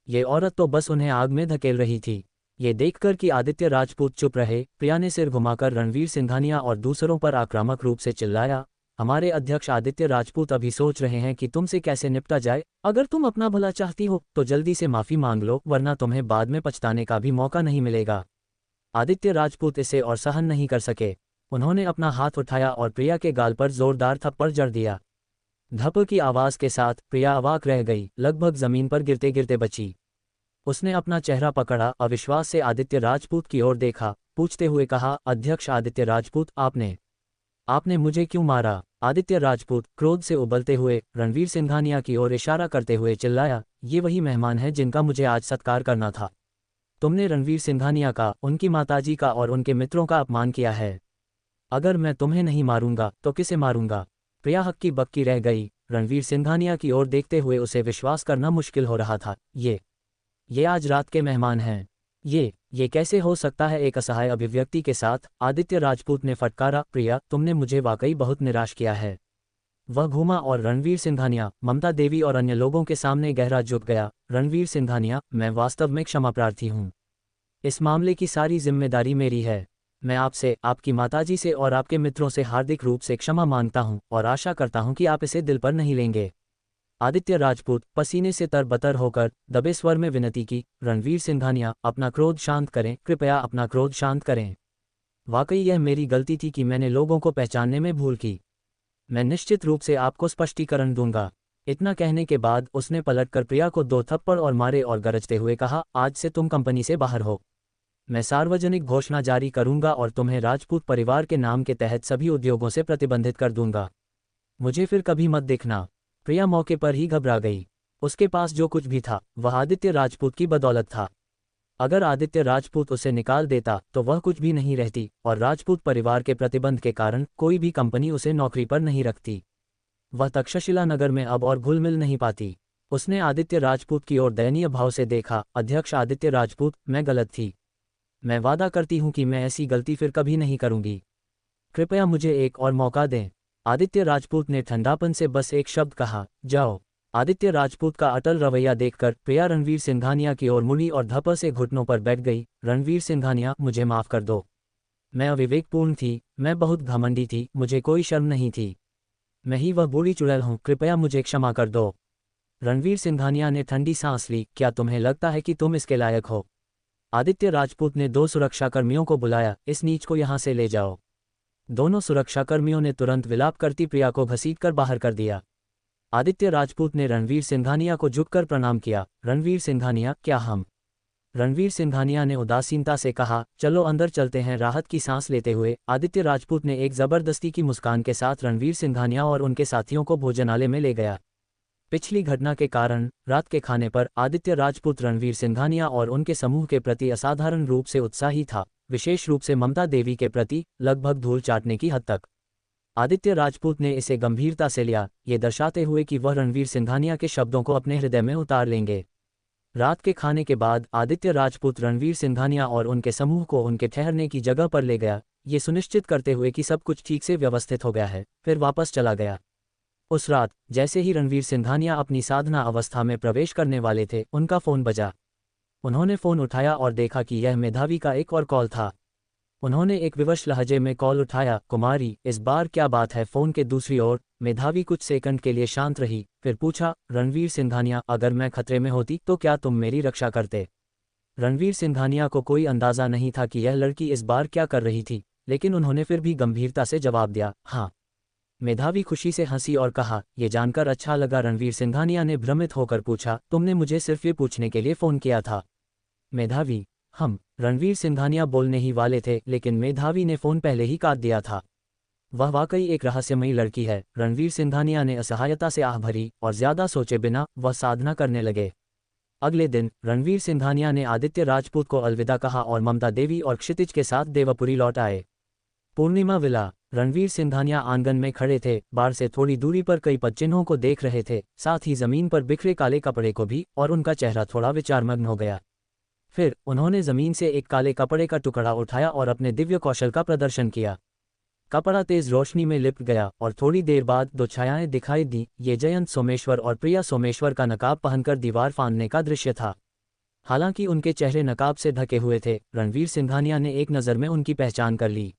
ये औरत तो बस उन्हें आग में धकेल रही थी। ये देखकर कि आदित्य राजपूत चुप रहे, प्रिया ने सिर घुमाकर रणवीर सिंघानिया और दूसरों पर आक्रामक रूप से चिल्लाया, हमारे अध्यक्ष आदित्य राजपूत अभी सोच रहे हैं कि तुमसे कैसे निपटा जाए। अगर तुम अपना भला चाहती हो तो जल्दी से माफी मांग लो, वरना तुम्हें बाद में पछताने का भी मौका नहीं मिलेगा। आदित्य राजपूत इसे और सहन नहीं कर सके। उन्होंने अपना हाथ उठाया और प्रिया के गाल पर जोरदार थप्पड़ जड़ दिया। धप की आवाज के साथ प्रिया अवाक रह गई, लगभग जमीन पर गिरते गिरते बची। उसने अपना चेहरा पकड़ा, अविश्वास से आदित्य राजपूत की ओर देखा, पूछते हुए कहा, अध्यक्ष आदित्य राजपूत, आपने मुझे क्यों मारा? आदित्य राजपूत क्रोध से उबलते हुए रणवीर सिंघानिया की ओर इशारा करते हुए चिल्लाया, ये वही मेहमान है जिनका मुझे आज सत्कार करना था। तुमने रणवीर सिंघानिया का, उनकी माताजी का और उनके मित्रों का अपमान किया है। अगर मैं तुम्हें नहीं मारूंगा तो किसे मारूंगा? प्रिया हक्की बक्की रह गई। रणवीर सिंघानिया की ओर देखते हुए उसे विश्वास करना मुश्किल हो रहा था। ये आज रात के मेहमान हैं। ये कैसे हो सकता है? एक असहाय अभिव्यक्ति के साथ आदित्य राजपूत ने फटकारा, प्रिया, तुमने मुझे वाकई बहुत निराश किया है। वह घूमा और रणवीर सिंघानिया, ममता देवी और अन्य लोगों के सामने गहरा झुक गया। रणवीर सिंघानिया, मैं वास्तव में क्षमा प्रार्थी हूँ। इस मामले की सारी जिम्मेदारी मेरी है। मैं आपसे, आपकी माताजी से और आपके मित्रों से हार्दिक रूप से क्षमा मांगता हूँ और आशा करता हूँ कि आप इसे दिल पर नहीं लेंगे। आदित्य राजपूत पसीने से तरबतर होकर दबे स्वर में विनती की, रणवीर सिंघानिया, अपना क्रोध शांत करें, कृपया अपना क्रोध शांत करें। वाकई यह मेरी गलती थी कि मैंने लोगों को पहचानने में भूल की। मैं निश्चित रूप से आपको स्पष्टीकरण दूंगा। इतना कहने के बाद उसने पलटकर प्रिया को 2 थप्पड़ और मारे और गरजते हुए कहा, आज से तुम कंपनी से बाहर हो। मैं सार्वजनिक घोषणा जारी करूंगा और तुम्हें राजपूत परिवार के नाम के तहत सभी उद्योगों से प्रतिबंधित कर दूंगा। मुझे फिर कभी मत देखना। प्रिया मौके पर ही घबरा गई। उसके पास जो कुछ भी था वह आदित्य राजपूत की बदौलत था। अगर आदित्य राजपूत उसे निकाल देता तो वह कुछ भी नहीं रहती और राजपूत परिवार के प्रतिबंध के कारण कोई भी कंपनी उसे नौकरी पर नहीं रखती। वह तक्षशिला नगर में अब और घुल मिल नहीं पाती। उसने आदित्य राजपूत की ओर दयनीय भाव से देखा, अध्यक्ष आदित्य राजपूत, मैं गलत थी। मैं वादा करती हूँ कि मैं ऐसी गलती फिर कभी नहीं करूंगी। कृपया मुझे एक और मौका दें। आदित्य राजपूत ने ठंडापन से बस एक शब्द कहा, जाओ। आदित्य राजपूत का अटल रवैया देखकर प्रिया रणवीर सिंघानिया की ओर मुड़ी और धप से घुटनों पर बैठ गई। रणवीर सिंघानिया, मुझे माफ कर दो। मैं अविवेकपूर्ण थी, मैं बहुत घमंडी थी, मुझे कोई शर्म नहीं थी। मैं ही वह बूढ़ी चुड़ैल हूँ, कृपया मुझे क्षमा कर दो। रणवीर सिंघानिया ने ठंडी सांस ली, क्या तुम्हें लगता है कि तुम इसके लायक हो? आदित्य राजपूत ने 2 सुरक्षाकर्मियों को बुलाया, इस नीच को यहाँ से ले जाओ। दोनों सुरक्षाकर्मियों ने तुरंत विलाप करती प्रिया को घसीटकर बाहर कर दिया। आदित्य राजपूत ने रणवीर सिंघानिया को झुककर प्रणाम किया। रणवीर सिंघानिया, क्या हम? रणवीर सिंघानिया ने उदासीनता से कहा, चलो अंदर चलते हैं। राहत की सांस लेते हुए आदित्य राजपूत ने एक जबरदस्ती की मुस्कान के साथ रणवीर सिंघानिया और उनके साथियों को भोजनालय में ले गया। पिछली घटना के कारण रात के खाने पर आदित्य राजपूत रणवीर सिंघानिया और उनके समूह के प्रति असाधारण रूप से उत्साही था, विशेष रूप से ममता देवी के प्रति, लगभग धूल चाटने की हद तक। आदित्य राजपूत ने इसे गंभीरता से लिया, ये दर्शाते हुए कि वह रणवीर सिंघानिया के शब्दों को अपने हृदय में उतार लेंगे। रात के खाने के बाद आदित्य राजपूत रणवीर सिंघानिया और उनके समूह को उनके ठहरने की जगह पर ले गया, ये सुनिश्चित करते हुए कि सब कुछ ठीक से व्यवस्थित हो गया है, फिर वापस चला गया। उस रात जैसे ही रणवीर सिंघानिया अपनी साधना अवस्था में प्रवेश करने वाले थे, उनका फोन बजा। उन्होंने फोन उठाया और देखा कि यह मेधावी का एक और कॉल था। उन्होंने एक विवश लहजे में कॉल उठाया। कुमारी, इस बार क्या बात है? फोन के दूसरी ओर मेधावी कुछ सेकंड के लिए शांत रही, फिर पूछा, रणवीर सिंघानिया, अगर मैं खतरे में होती तो क्या तुम मेरी रक्षा करते? रणवीर सिंघानिया को कोई अंदाजा नहीं था कि यह लड़की इस बार क्या कर रही थी, लेकिन उन्होंने फिर भी गंभीरता से जवाब दिया, हाँ। मेधावी खुशी से हंसी और कहा, यह जानकर अच्छा लगा। रणवीर सिंघानिया ने भ्रमित होकर पूछा, तुमने मुझे सिर्फ ये पूछने के लिए फ़ोन किया था? मेधावी, हम। रणवीर सिंघानिया बोलने ही वाले थे, लेकिन मेधावी ने फ़ोन पहले ही काट दिया था। वह वाकई एक रहस्यमयी लड़की है, रणवीर सिंघानिया ने असहायता से आह भरी, और ज्यादा सोचे बिना वह साधना करने लगे। अगले दिन रणवीर सिंघानिया ने आदित्य राजपूत को अलविदा कहा और ममता देवी और क्षितिज के साथ देवपुरी लौट आए। पूर्णिमा विला। रणवीर सिंघानिया आंगन में खड़े थे, बार से थोड़ी दूरी पर कई पदचिन्हों को देख रहे थे, साथ ही जमीन पर बिखरे काले कपड़े को भी, और उनका चेहरा थोड़ा विचारमग्न हो गया। फिर उन्होंने जमीन से एक काले कपड़े का टुकड़ा उठाया और अपने दिव्य कौशल का प्रदर्शन किया। कपड़ा तेज रोशनी में लिपट गया और थोड़ी देर बाद दो छायाएं दिखाई दी। ये जयंत सोमेश्वर और प्रिया सोमेश्वर का नकाब पहनकर दीवार फांदने का दृश्य था। हालांकि उनके चेहरे नकाब से ढके हुए थे, रणवीर सिंघानिया ने एक नज़र में उनकी पहचान कर ली।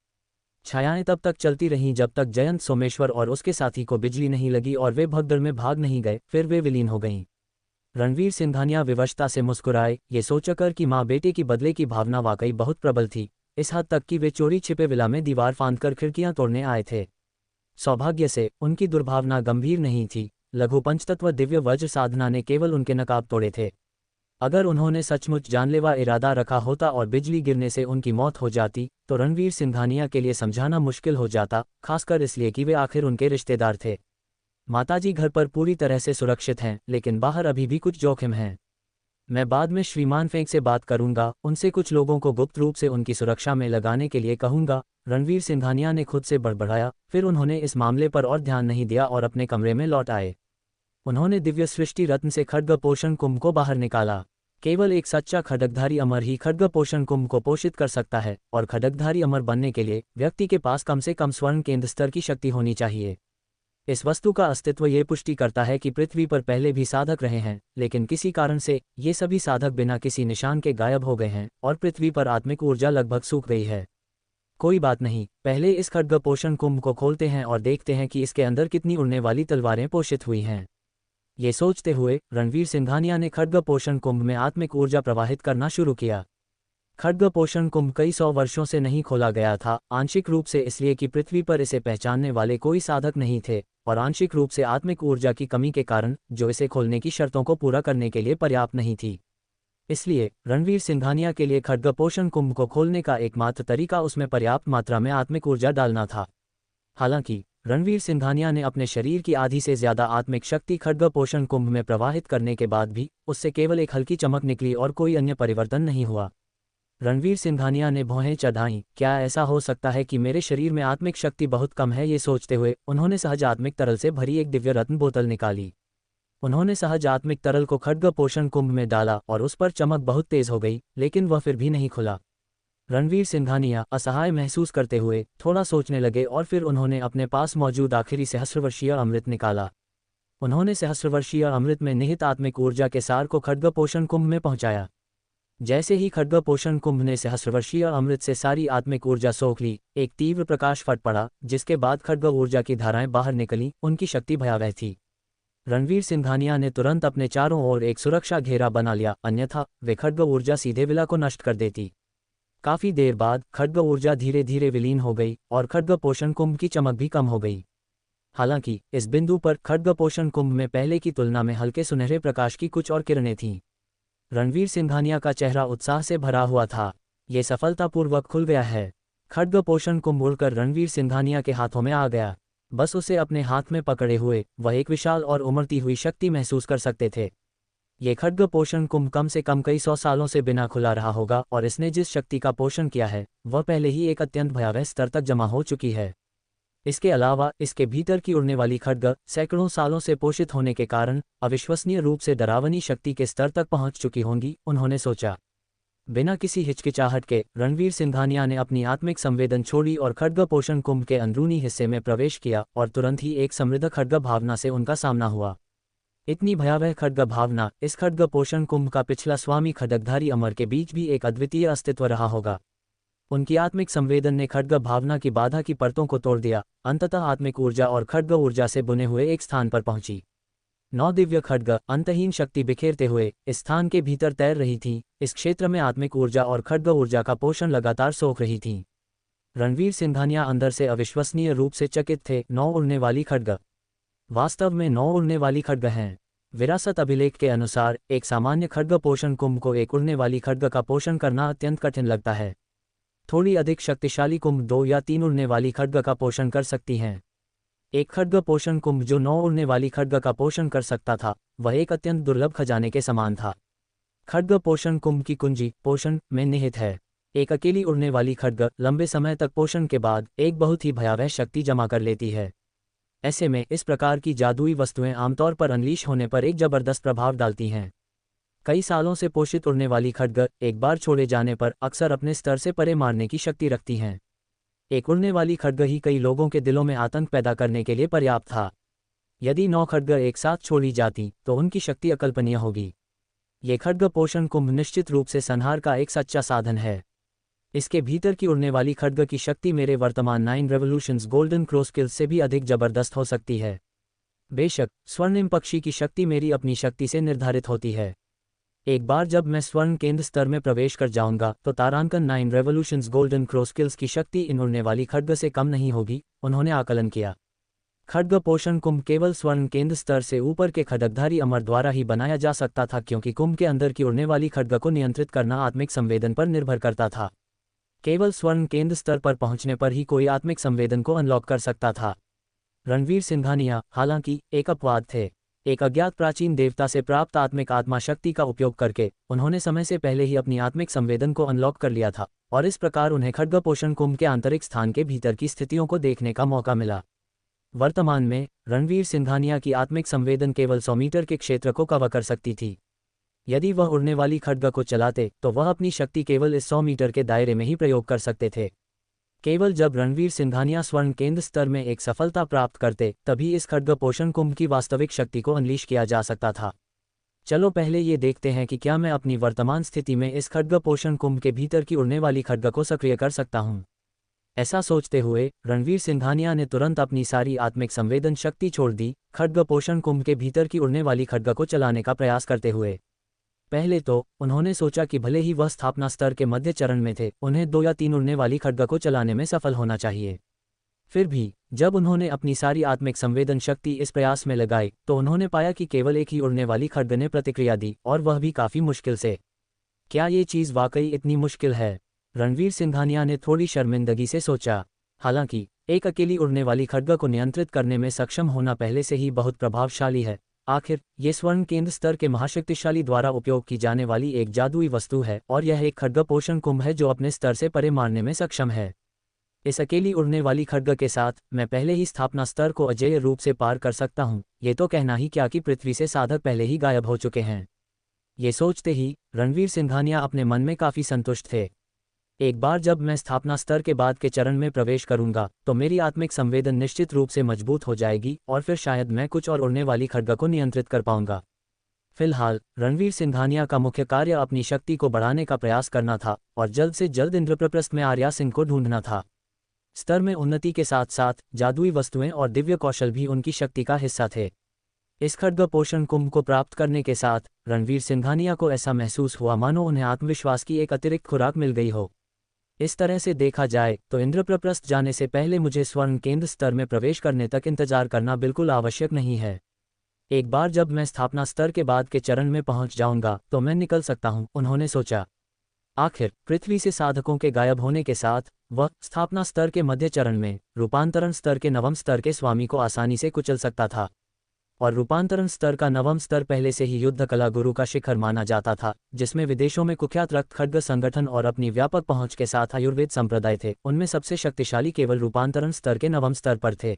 छायाएं तब तक चलती रहीं जब तक जयंत सोमेश्वर और उसके साथी को बिजली नहीं लगी और वे भगदड़ में भाग नहीं गए, फिर वे विलीन हो गईं। रणवीर सिंघानिया विवशता से मुस्कुराए, ये सोचकर कि माँ बेटे की बदले की भावना वाकई बहुत प्रबल थी, इस हद तक कि वे चोरी छिपे विला में दीवार फांदकर खिड़कियां तोड़ने आए थे। सौभाग्य से उनकी दुर्भावना गंभीर नहीं थी। लघु पंचतत्व दिव्य वज्र साधना ने केवल उनके नकाब तोड़े थे। अगर उन्होंने सचमुच जानलेवा इरादा रखा होता और बिजली गिरने से उनकी मौत हो जाती, तो रणवीर सिंघानिया के लिए समझाना मुश्किल हो जाता, खासकर इसलिए कि वे आखिर उनके रिश्तेदार थे। माताजी घर पर पूरी तरह से सुरक्षित हैं, लेकिन बाहर अभी भी कुछ जोखिम हैं। मैं बाद में श्रीमान फेंक से बात करूंगा, उनसे कुछ लोगों को गुप्त रूप से उनकी सुरक्षा में लगाने के लिए कहूंगा। रणवीर सिंघानिया ने खुद से बड़बड़ाया, फिर उन्होंने इस मामले पर और ध्यान नहीं दिया और अपने कमरे में लौट आए। उन्होंने दिव्य सृष्टि रत्न से खड्ग पोषण कुंभ को बाहर निकाला। केवल एक सच्चा खड्गधारी अमर ही खड्ग पोषण कुंभ को पोषित कर सकता है, और खड्गधारी अमर बनने के लिए व्यक्ति के पास कम से कम स्वर्ण केंद्र स्तर की शक्ति होनी चाहिए। इस वस्तु का अस्तित्व ये पुष्टि करता है कि पृथ्वी पर पहले भी साधक रहे हैं, लेकिन किसी कारण से ये सभी साधक बिना किसी निशान के गायब हो गए हैं और पृथ्वी पर आत्मिक ऊर्जा लगभग सूख गई है। कोई बात नहीं, पहले इस खड्ग पोषण कुंभ को खोलते हैं और देखते हैं कि इसके अंदर कितनी उड़ने वाली तलवारें पोषित हुई हैं। ये सोचते हुए रणवीर सिंघानिया ने खड्ग पोषण कुंभ में आत्मिक ऊर्जा प्रवाहित करना शुरू किया। खड्ग पोषण कुंभ कई 100 वर्षों से नहीं खोला गया था, आंशिक रूप से इसलिए कि पृथ्वी पर इसे पहचानने वाले कोई साधक नहीं थे, और आंशिक रूप से आत्मिक ऊर्जा की कमी के कारण, जो इसे खोलने की शर्तों को पूरा करने के लिए पर्याप्त नहीं थी। इसलिए रणवीर सिंघानिया के लिए खड्ग पोषण कुंभ को खोलने का एकमात्र तरीका उसमें पर्याप्त मात्रा में आत्मिक ऊर्जा डालना था। हालांकि रणवीर सिंघानिया ने अपने शरीर की आधी से ज्यादा आत्मिक शक्ति खड्ग पोषण कुंभ में प्रवाहित करने के बाद भी उससे केवल एक हल्की चमक निकली और कोई अन्य परिवर्तन नहीं हुआ। रणवीर सिंघानिया ने भौहें चढ़ाईं, क्या ऐसा हो सकता है कि मेरे शरीर में आत्मिक शक्ति बहुत कम है? ये सोचते हुए उन्होंने सहज आत्मिक तरल से भरी एक दिव्य रत्न बोतल निकाली। उन्होंने सहज आत्मिक तरल को खड्ग पोषण कुंभ में डाला और उस पर चमक बहुत तेज हो गई, लेकिन वह फिर भी नहीं खुला। रणवीर सिंघानिया असहाय महसूस करते हुए थोड़ा सोचने लगे और फिर उन्होंने अपने पास मौजूद आखिरी सहस्रवर्षीय अमृत निकाला। उन्होंने सहस्रवर्षीय अमृत में निहित आत्मिक ऊर्जा के सार को खड्ग पोषण कुंभ में पहुंचाया। जैसे ही खड्ग पोषण कुंभ ने सहस्रवर्षीय अमृत से सारी आत्मिक ऊर्जा सोख ली, एक तीव्र प्रकाश फट पड़ा, जिसके बाद खड्ग ऊर्जा की धाराएं बाहर निकलीं। उनकी शक्ति भयावह थी। रणवीर सिंघानिया ने तुरंत अपने चारों ओर एक सुरक्षा घेरा बना लिया, अन्यथा वे खड्ग ऊर्जा सीधे विला को नष्ट कर देती। काफी देर बाद खड्ग ऊर्जा धीरे धीरे विलीन हो गई और खड्ग पोषण कुंभ की चमक भी कम हो गई। हालांकि इस बिंदु पर खड्ग पोषण कुंभ में पहले की तुलना में हल्के सुनहरे प्रकाश की कुछ और किरणें थीं। रणवीर सिंघानिया का चेहरा उत्साह से भरा हुआ था। ये सफलतापूर्वक खुल गया है। खड्ग पोषण कुंभ उड़कर रणवीर सिंघानिया के हाथों में आ गया। बस उसे अपने हाथ में पकड़े हुए वह एक विशाल और उमड़ती हुई शक्ति महसूस कर सकते थे। ये खड्ग पोषण कुंभ कम से कम कई 100 सालों से बिना खुला रहा होगा, और इसने जिस शक्ति का पोषण किया है वह पहले ही एक अत्यंत भयावह स्तर तक जमा हो चुकी है। इसके अलावा इसके भीतर की उड़ने वाली खड्ग सैकड़ों सालों से पोषित होने के कारण अविश्वसनीय रूप से डरावनी शक्ति के स्तर तक पहुंच चुकी होंगी, उन्होंने सोचा। बिना किसी हिचकिचाहट के रणवीर सिंघानिया ने अपनी आत्मिक संवेदन छोड़ी और खड्ग पोषण कुंभ के अंदरूनी हिस्से में प्रवेश किया, और तुरंत ही एक समृद्ध खड्ग भावना से उनका सामना हुआ। इतनी भयावह खड्ग भावना, इस खड्ग पोषण कुंभ का पिछला स्वामी खड्गधारी अमर के बीच भी एक अद्वितीय अस्तित्व रहा होगा। उनकी आत्मिक संवेदन ने खड्ग भावना की बाधा की परतों को तोड़ दिया, अंततः आत्मिक ऊर्जा और खड्ग ऊर्जा से बुने हुए एक स्थान पर पहुंची। 9 दिव्य खड्ग अंतहीन शक्ति बिखेरते हुए इस स्थान के भीतर तैर रही थीं। इस क्षेत्र में आत्मिक ऊर्जा और खड्ग ऊर्जा का पोषण लगातार सोख रही थीं। रणवीर सिंघानिया अंदर से अविश्वसनीय रूप से चकित थे। 9 उड़ने वाली खड्ग। वास्तव में 9 उड़ने वाली खड्ग हैं। विरासत अभिलेख के अनुसार एक सामान्य खड्ग पोषण कुंभ को एक उड़ने वाली खड्ग का पोषण करना अत्यंत कठिन लगता है। थोड़ी अधिक शक्तिशाली कुंभ 2 या 3 उड़ने वाली खड्ग का पोषण कर सकती हैं। एक खड्ग पोषण कुंभ जो 9 उड़ने वाली खड्ग का पोषण कर सकता था, वह एक अत्यंत दुर्लभ खजाने के समान था। खड्ग पोषण कुंभ की कुंजी पोषण में निहित है। एक अकेली उड़ने वाली खड्ग लंबे समय तक पोषण के बाद एक बहुत ही भयावह शक्ति जमा कर लेती है। ऐसे में इस प्रकार की जादुई वस्तुएं आमतौर पर अनलीश होने पर एक जबरदस्त प्रभाव डालती हैं। कई सालों से पोषित उड़ने वाली खड्ग एक बार छोड़े जाने पर अक्सर अपने स्तर से परे मारने की शक्ति रखती हैं। एक उड़ने वाली खड्ग ही कई लोगों के दिलों में आतंक पैदा करने के लिए पर्याप्त था। यदि 9 खड्ग एक साथ छोड़ी जाती तो उनकी शक्ति अकल्पनीय होगी। ये खड्ग पोषण कुंभ निश्चित रूप से संहार का एक सच्चा साधन है। इसके भीतर की उड़ने वाली खड्ग की शक्ति मेरे वर्तमान 9 रेवोल्यूशंस गोल्डन क्रो स्किल्स से भी अधिक जबरदस्त हो सकती है। बेशक स्वर्णिम पक्षी की शक्ति मेरी अपनी शक्ति से निर्धारित होती है। एक बार जब मैं स्वर्ण केंद्र स्तर में प्रवेश कर जाऊंगा तो तारांकन 9 रेवोल्यूशंस गोल्डन क्रो स्किल्स की शक्ति इन उड़ने वाली खड्ग से कम नहीं होगी, उन्होंने आकलन किया। खड्ग पोषण कुंभ केवल स्वर्ण केंद्र स्तर से ऊपर के खड्गधारी अमर द्वारा ही बनाया जा सकता था, क्योंकि कुंभ के अंदर की उड़ने वाली खड्ग को नियंत्रित करना आत्मिक संवेदन पर निर्भर करता था। केवल स्वर्ण केंद्र स्तर पर पहुंचने पर ही कोई आत्मिक संवेदन को अनलॉक कर सकता था। रणवीर सिंघानिया हालांकि एक अपवाद थे। एक अज्ञात प्राचीन देवता से प्राप्त आत्मिक आत्मा शक्ति का उपयोग करके उन्होंने समय से पहले ही अपनी आत्मिक संवेदन को अनलॉक कर लिया था, और इस प्रकार उन्हें खड्ग पोषण कुंभ के आंतरिक स्थान के भीतर की स्थितियों को देखने का मौका मिला। वर्तमान में रणवीर सिंघानिया की आत्मिक संवेदन केवल 100 मीटर के क्षेत्र को कवर कर सकती थी। यदि वह उड़ने वाली खड्ग को चलाते तो वह अपनी शक्ति केवल इस 100 मीटर के दायरे में ही प्रयोग कर सकते थे। केवल जब रणवीर सिंघानिया स्वर्ण केंद्र स्तर में एक सफलता प्राप्त करते तभी इस खड्ग पोषण कुंभ की वास्तविक शक्ति को अनलीश किया जा सकता था। चलो पहले ये देखते हैं कि क्या मैं अपनी वर्तमान स्थिति में इस खड्ग पोषण कुंभ के भीतर की उड़ने वाली खड्ग को सक्रिय कर सकता हूँ। ऐसा सोचते हुए रणवीर सिंघानिया ने तुरंत अपनी सारी आत्मिक संवेदन शक्ति छोड़ दी, खड्ग पोषण कुंभ के भीतर की उड़ने वाली खड्ग को चलाने का प्रयास करते हुए। पहले तो उन्होंने सोचा कि भले ही वह स्थापना स्तर के मध्य चरण में थे, उन्हें 2 या 3 उड़ने वाली खड्ग को चलाने में सफल होना चाहिए। फिर भी जब उन्होंने अपनी सारी आत्मिक संवेदन शक्ति इस प्रयास में लगाई तो उन्होंने पाया कि केवल एक ही उड़ने वाली खड्ग ने प्रतिक्रिया दी, और वह भी काफी मुश्किल से। क्या ये चीज़ वाकई इतनी मुश्किल है? रणवीर सिंघानिया ने थोड़ी शर्मिंदगी से सोचा। हालांकि एक अकेली उड़ने वाली खड्ग को नियंत्रित करने में सक्षम होना पहले से ही बहुत प्रभावशाली है। आखिर ये स्वर्ण केंद्र स्तर के महाशक्तिशाली द्वारा उपयोग की जाने वाली एक जादुई वस्तु है, और यह एक खड्ग पोषण कुंभ है जो अपने स्तर से परे मारने में सक्षम है। इस अकेली उड़ने वाली खड्ग के साथ मैं पहले ही स्थापना स्तर को अजेय रूप से पार कर सकता हूँ। ये तो कहना ही क्या कि पृथ्वी से साधक पहले ही गायब हो चुके हैं। ये सोचते ही रणवीर सिंघानिया अपने मन में काफी संतुष्ट थे। एक बार जब मैं स्थापना स्तर के बाद के चरण में प्रवेश करूंगा तो मेरी आत्मिक संवेदन निश्चित रूप से मजबूत हो जाएगी, और फिर शायद मैं कुछ और उड़ने वाली खड्ग को नियंत्रित कर पाऊंगा। फिलहाल रणवीर सिंघानिया का मुख्य कार्य अपनी शक्ति को बढ़ाने का प्रयास करना था, और जल्द से जल्द इंद्रप्रस्थ में आर्या सिंह को ढूंढना था। स्तर में उन्नति के साथ साथ जादुई वस्तुएं और दिव्य कौशल भी उनकी शक्ति का हिस्सा थे। इस खड्ग पोषण कुंभ को प्राप्त करने के साथ रणवीर सिंघानिया को ऐसा महसूस हुआ मानो उन्हें आत्मविश्वास की एक अतिरिक्त खुराक मिल गई हो। इस तरह से देखा जाए तो इंद्रप्रस्थ जाने से पहले मुझे स्वर्ण केंद्र स्तर में प्रवेश करने तक इंतजार करना बिल्कुल आवश्यक नहीं है। एक बार जब मैं स्थापना स्तर के बाद के चरण में पहुंच जाऊंगा तो मैं निकल सकता हूं, उन्होंने सोचा। आखिर पृथ्वी से साधकों के गायब होने के साथ वह स्थापना स्तर के मध्य चरण में रूपांतरण स्तर के नवम स्तर के स्वामी को आसानी से कुचल सकता था, और रूपांतरण स्तर का नवम स्तर पहले से ही युद्ध कला गुरु का शिखर माना जाता था, जिसमें विदेशों में कुख्यात रक्त खड्ग संगठन और अपनी व्यापक पहुंच के साथ आयुर्वेद संप्रदाय थे। उनमें सबसे शक्तिशाली केवल रूपांतरण स्तर के नवम स्तर पर थे।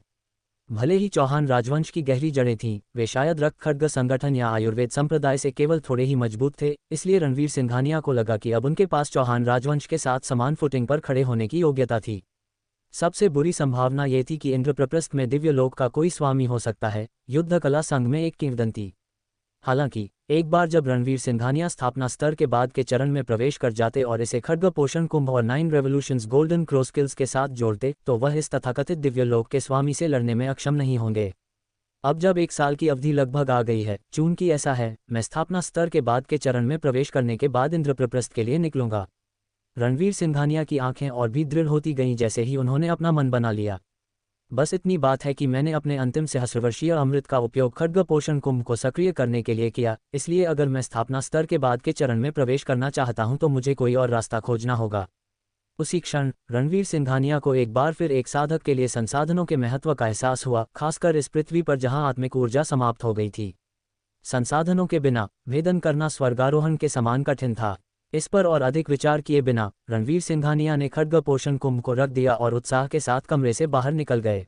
भले ही चौहान राजवंश की गहरी जड़ें थीं, वे शायद रक्त खड्ग संगठन या आयुर्वेद संप्रदाय से केवल थोड़े ही मजबूत थे। इसलिए रणवीर सिंघानिया को लगा कि अब उनके पास चौहान राजवंश के साथ समान फुटिंग पर खड़े होने की योग्यता थी। सबसे बुरी संभावना ये थी कि इंद्रप्रस्थ में दिव्य लोक का कोई स्वामी हो सकता है, युद्ध कला संघ में एक किंवदंती। हालांकि एक बार जब रणवीर सिंघानिया स्थापना स्तर के बाद के चरण में प्रवेश कर जाते और इसे खड्ग पोषण कुंभ और 9 रेवोल्यूशंस गोल्डन क्रो स्किल्स के साथ जोड़ते तो वह इस तथाकथित दिव्यलोक के स्वामी से लड़ने में अक्षम नहीं होंगे। अब जब 1 साल की अवधि लगभग आ गई है, चूंकि ऐसा है, मैं स्थापना स्तर के बाद के चरण में प्रवेश करने के बाद इंद्रप्रस्थ के लिए निकलूंगा। रणवीर सिंघानिया की आंखें और भी दृढ़ होती गईं जैसे ही उन्होंने अपना मन बना लिया। बस इतनी बात है कि मैंने अपने अंतिम सहस्रवर्षीय अमृत का उपयोग खड्ग पोषण कुंभ को सक्रिय करने के लिए किया, इसलिए अगर मैं स्थापना स्तर के बाद के चरण में प्रवेश करना चाहता हूं तो मुझे कोई और रास्ता खोजना होगा। उसी क्षण रणवीर सिंघानिया को एक बार फिर एक साधक के लिए संसाधनों के महत्व का एहसास हुआ, खासकर इस पृथ्वी पर जहां आत्मिक ऊर्जा समाप्त हो गई थी। संसाधनों के बिना वेदन करना स्वर्गारोहण के समान कठिन था। इस पर और अधिक विचार किए बिना रणवीर सिंघानिया ने खड्ग पोषण कुंभ को रख दिया और उत्साह के साथ कमरे से बाहर निकल गए।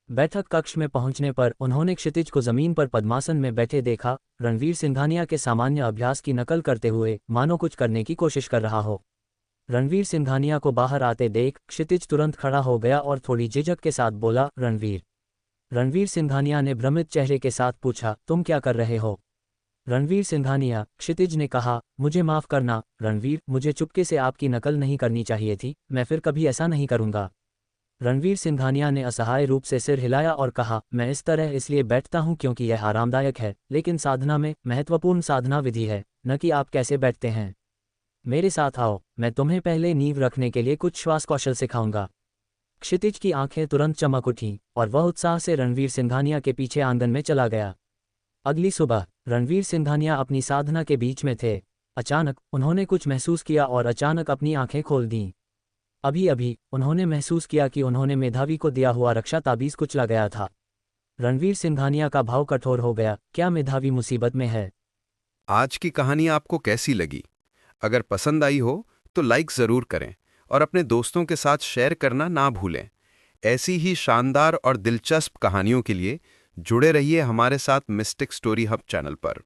बैठक कक्ष में पहुंचने पर उन्होंने क्षितिज को जमीन पर पद्मासन में बैठे देखा, रणवीर सिंघानिया के सामान्य अभ्यास की नकल करते हुए, मानो कुछ करने की कोशिश कर रहा हो। रणवीर सिंघानिया को बाहर आते देख क्षितिज तुरंत खड़ा हो गया और थोड़ी झिझक के साथ बोला, रणवीर। रणवीर सिंघानिया ने भ्रमित चेहरे के साथ पूछा, तुम क्या कर रहे हो? रणवीर सिंघानिया, क्षितिज ने कहा, मुझे माफ करना रणवीर, मुझे चुपके से आपकी नकल नहीं करनी चाहिए थी, मैं फिर कभी ऐसा नहीं करूंगा। रणवीर सिंघानिया ने असहाय रूप से सिर हिलाया और कहा, मैं इस तरह इसलिए बैठता हूं क्योंकि यह आरामदायक है, लेकिन साधना में महत्वपूर्ण साधना विधि है, न कि आप कैसे बैठते हैं। मेरे साथ आओ, मैं तुम्हें पहले नींव रखने के लिए कुछ श्वास कौशल सिखाऊंगा। क्षितिज की आंखें तुरंत चमक उठीं और वह उत्साह से रणवीर सिंघानिया के पीछे आंगन में चला गया। अगली सुबह रणवीर सिंघानिया अपनी साधना के बीच में थे। अचानक उन्होंने कुछ महसूस किया और अचानक अपनी आंखें खोल दीं। अभी अभी उन्होंने महसूस किया कि उन्होंने मेधावी को दिया हुआ रक्षा ताबीज कुचला गया था। रणवीर सिंघानिया का भाव कठोर हो गया, क्या मेधावी मुसीबत में है? आज की कहानी आपको कैसी लगी? अगर पसंद आई हो तो लाइक ज़रूर करें और अपने दोस्तों के साथ शेयर करना ना भूलें। ऐसी ही शानदार और दिलचस्प कहानियों के लिए जुड़े रहिए हमारे साथ मिस्टिक स्टोरी हब चैनल पर।